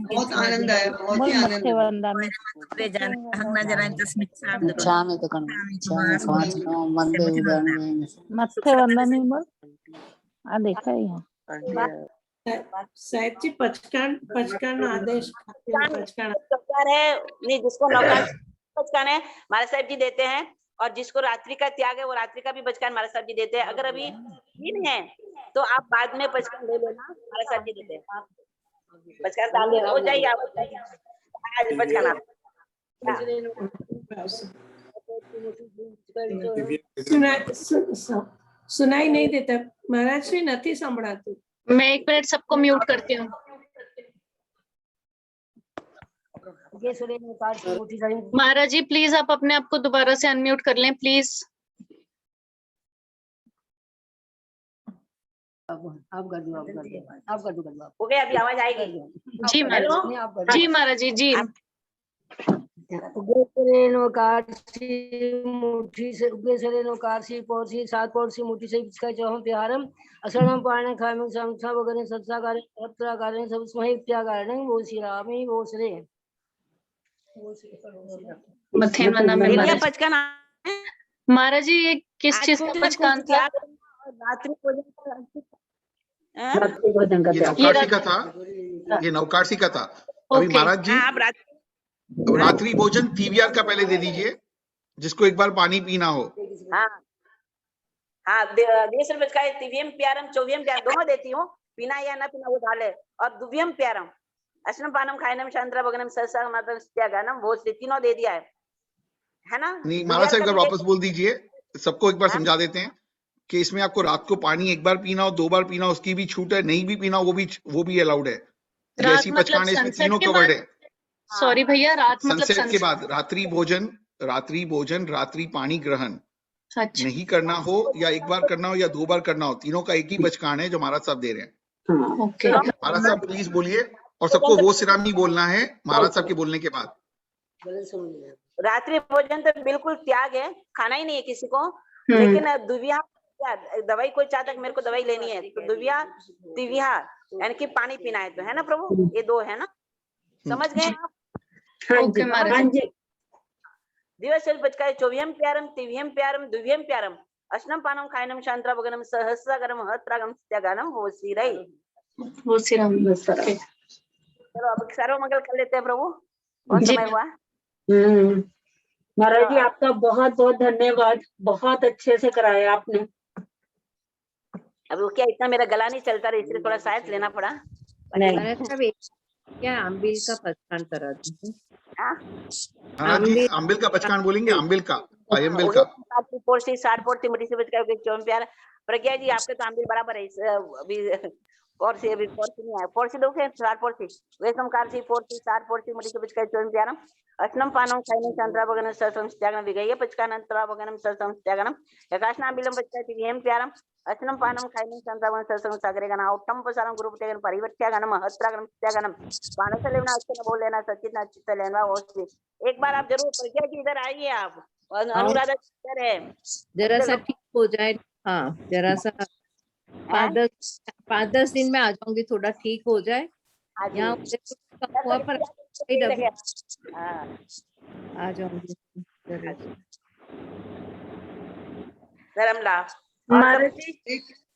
बहुत आनंद आया, बहुत ही आनंद साहेब जी। पचकान आदेश नौकार है नहीं, जिसको नौकार बचकान है महाराज साहब जी देते हैं, और जिसको रात्रि का त्याग है वो रात्रि का भी बचकान महाराज साहब जी देते हैं। अगर अभी दिन है तो आप बाद में बचकान ले लेना, महाराज साहब जी देते हैं बचकान डाल देना, हो जाइए आप बचकान। सुनाई नहीं देता महाराज जी, नहीं संभळाતું। मैं 1 मिनट सबको म्यूट करती हूँ। महाराज जी प्लीज आप अपने आप को दोबारा से अनम्यूट कर लें प्लीज। आप कर दो, आप कर दो। हो गया, अभी आवाज आएगी? जी महाराज जी, महाराज जी जी। उग्रेसरेणोकारसी पौरसी सात पौरसी मुठी से पिचकाय चौहम तिहारम असरणम पारण खामं संसा वगने सत्साकार अत्राकार सब स्महि त्यागारण वो श्री रामी वो श्री मथेन वंदना में लिया बचकान। महाराज जी ये किस चीज का बचकान था? रात्रि नौकारसी का था, ये नौकारसी का था। अभी महाराज जी आप रात्रि भोजन तीवियार का पहले दे दीजिए, जिसको एक बार पानी पीना हो। हाँ हाँ, देश बचकाए तिव्यम प्यारम चौव्यम प्यारम दोनों देती हूँ, पीना या ना पीना वो डाले। और दुव्यम प्यारम अश्नम पानम खायनम शांतरा भगनम सरसा मातम त्यागानम वो तीनों दे दिया है ना? नहीं महाराज साहब एक बार वापस बोल दीजिए, सबको एक बार समझा देते हैं कि इसमें आपको रात को पानी एक बार पीना हो, 2 बार पीना हो, उसकी भी छूट है, नहीं भी पीना हो वो भी अलाउड है। जैसी पचकान है इसमें तीनों कवर्ड है। सॉरी भैया, रात मतलब सनसेट के बाद रात्रि भोजन रात्रि पानी ग्रहण नहीं करना हो, या एक बार करना हो या 2 बार करना हो, तीनों का एक ही बचकान है जो महाराज साहब दे रहे हैं। ओके महाराज साहब प्लीज बोलिए, और सबको वो सिरामी बोलना है महाराज साहब के बोलने के बाद। रात्रि भोजन तो बिल्कुल त्याग है, खाना ही नहीं है किसी को। लेकिन दुविया दवाई, कोई चाहता है मेरे को दवाई लेनी है तो दुविया दिव्या यानी कि पानी पीना है, तो है ना प्रभु? ये 2 है ना, समझ गए आप? ओके महाराज जी। दिवस बचकाय चौव्यम प्यारम तिव्यम प्यारम दुव्यम प्यारम अश्नम पानम खायनम शांतरा भगनम सहस्रागरम हत्रागम त्यागानम वो श्री रही वो श्री राम। चलो अब सर्व मंगल कर लेते हैं प्रभु। बहुत समय हुआ। महाराज जी आपका बहुत बहुत धन्यवाद, बहुत अच्छे से कराया आपने। अब वो क्या इतना मेरा गला नहीं चलता रहा, इसलिए थोड़ा साइंस लेना पड़ा। क्या आंबिल का पचकान करा दी? महाराज जी आंबिल का पचकान बोलेंगे, आंबिल का, आयंबिल का 60 पोर्सी मुठी से बचकर चौम प्यार। प्रज्ञा जी आपके तो आंबिल बराबर है, अभी पोर्सी अभी पोर्सी नहीं आया, पोर्सी दो के चार पोर्सी वेसम कारसी पोर्सी चार पोर्सी मुड़ी के पिचका चोन त्यागनम अस्नम पानम खाइने चंद्रा भगनम ससम त्यागनम विगय पचकानंतरा भगनम ससम त्यागनम यकाशना बिलम पचका तियम प्यारम अस्नम पानम खाइने चंद्रा भगनम ससम सागरे गना उत्तम पसारम गुरु त्यागन परिवर्त्यागनम हत्रागनम त्यागनम पानस लेना अच्छे न बोल लेना सचित न चित्त लेना ओसी। एक बार आप जरूर परिचय की इधर आइए आप और अनुराधा इधर है जरा सा ठीक हो जाए। हाँ जरा सा 5-10 दिन में आ जाऊंगी, थोड़ा ठीक हो जाए। यहाँ हुआ पर आ जाऊंगी धर्मला। महाराज जी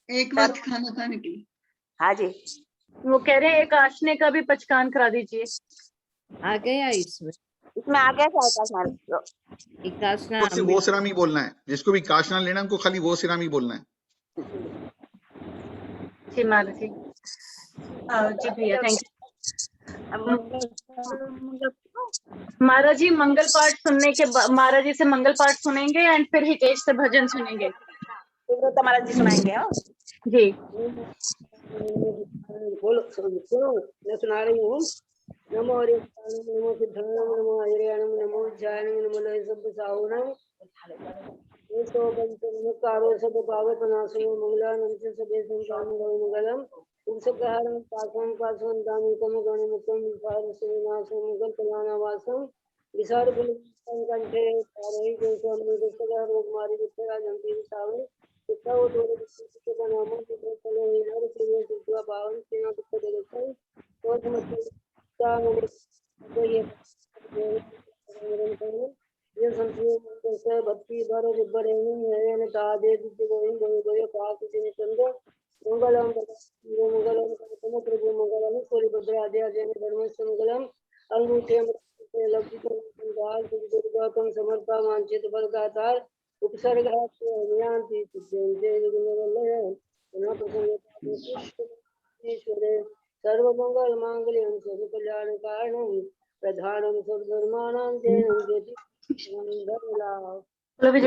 एक बात खाना खाने के लिए। हाँ जी वो कह रहे हैं एक आशने का भी पचकान करा दीजिए। आ गया इसमें इसमें आ गया क्या एकाशना उससे वो सिरामी बोलना है, जिसको भी काशना लेना है उनको खाली वो सिरामी बोलना है। जी महाराज जी। जी भैया थैंक यू। महाराज जी मंगल पाठ सुनने के बाद महाराज जी से मंगल पाठ सुनेंगे एंड फिर हितेश से भजन सुनेंगे। तो महाराज जी सुनाएंगे। हाँ जी बोलो मैं सुना रही हूँ। नमो हरि नमो सिद्धाय नमो हरियाणम नमो जैनम नमो लय सब साहुनम ये तो नमस्कारो सब पावत नासयो मंगलानम से सबे संतान मंगलम उनसकहरम पासम पासम दामी कम गणमतम विसार सेनासम मंगल कल्याण वासम विसार फल कंठे तारहि जैसे निदस्तगर रोग मारी विठला जंती विसावण चित्ताव तोरे चित्त नाम चित्त चले हर प्रिय चित्वा पावन सेना चित्त जगत और समस्त ये संस्कृत भक्ति भर बड़े है तादे दिव्य गोविंद गोय पास दिन चंद्र मंगलम मंगलम प्रभु मंगलम कोरि भद्र आदि आदि धर्म मंगलम अंगूठे लक्ष्मी समर्पा वांछित फल दातार उपसर्ग ज्ञानति ईश्वरे सर्वमंगल मांगल्यं सर्व कल्याण कारणं प्रधानं सर्वधर्माणां जयं ज्योति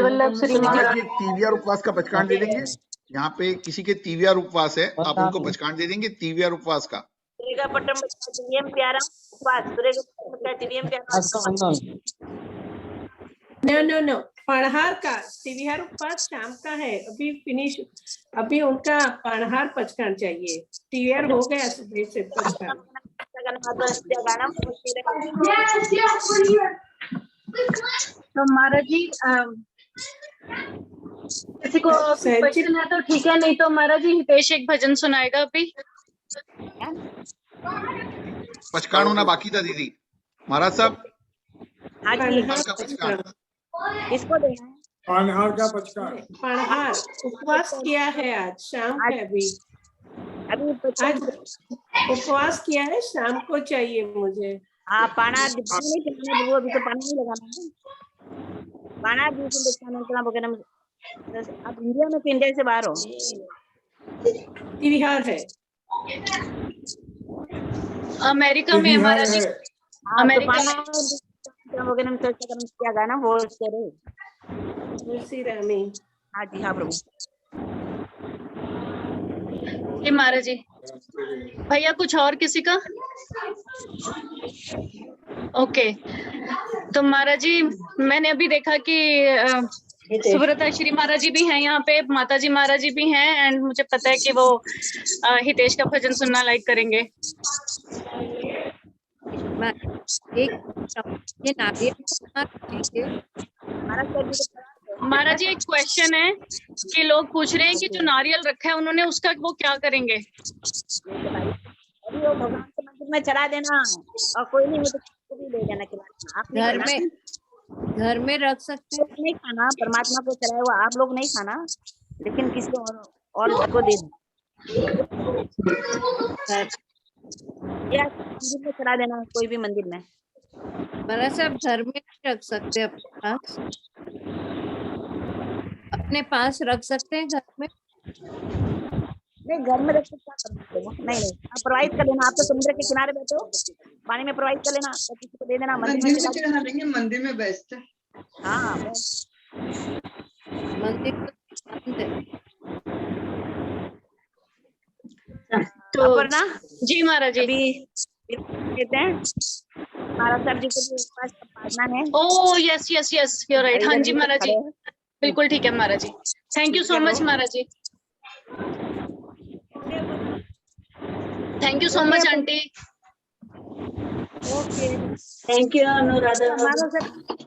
वल्लभ श्री महाराज जी तीवियार उपवास का पचकान दे देंगे। यहाँ पे किसी के तीवियार उपवास है, आप उनको पचकान दे देंगे तीवियार उपवास का। पट्टम प्यारा उपवास प्यारा नो पणहार का तिविहार उपवास शाम का है, अभी फिनिश। अभी उनका पणहार पचकान चाहिए। तिविहार हो गया सुबह से पचकान। तो महाराज जी किसी को क्वेश्चन है तो ठीक है, नहीं तो महाराज जी हितेश एक भजन सुनाएगा अभी। पचकान होना बाकी था दीदी। महाराज साहब पणहार का पचकान किसको देना है? पणहार का पचकान। पणहार उपवास किया है, आज शाम है। अभी आज उपवास किया है, शाम को चाहिए मुझे। हाँ पाना नहीं पिलाना, वो अभी तो पानी नहीं लगाना है। पाना आप इंडिया में इंडिया से बाहर हो? तिविहार है अमेरिका में महाराज जी। अमेरिका वगैरह में क्या गाना वो करे। तुलसी रामी। हाँ जी हाँ प्रभु। जी महाराज जी। भैया कुछ और किसी का? ओके तो महाराज जी मैंने अभी देखा कि सुब्रता श्री महाराज जी भी हैं यहाँ पे, माता जी महाराज जी भी हैं एंड मुझे पता है कि वो हितेश का भजन सुनना लाइक करेंगे। ये नारियल महाराज जी एक क्वेश्चन है कि लोग पूछ रहे हैं कि जो नारियल रखा है उन्होंने उसका वो क्या करेंगे? अभी वो भगवान के मंदिर में चढ़ा देना और कोई नहीं हो तो भी ले जाना खिलाना। घर में रख सकते हैं, नहीं खाना, परमात्मा को चढ़ाया हुआ आप लोग नहीं खाना, लेकिन किसी और को दे या मंदिर में चढ़ा देना, कोई भी मंदिर में। महाराज साहब घर में रख सकते हैं, अपने पास रख सकते हैं घर में। नहीं घर में रख सकते हो, नहीं आप प्रवाहित कर लेना। आप तो समुद्र के किनारे बैठे हो, पानी में प्रवाहित कर लेना और किसी को दे देना। मंदिर में चढ़ा देंगे, मंदिर में बेस्ट है। हाँ मंदिर तो तो अपर्णा जी महाराज जी। अभी कहते हैं महाराज सर जी को भी पास पढ़ना है। Oh yes yes yes you right. हाँ जी महाराज जी, बिल्कुल ठीक है महाराज जी। थैंक यू सो मच महाराज जी। Thank you so much aunty. Okay thank you Anuradha. हमारा सर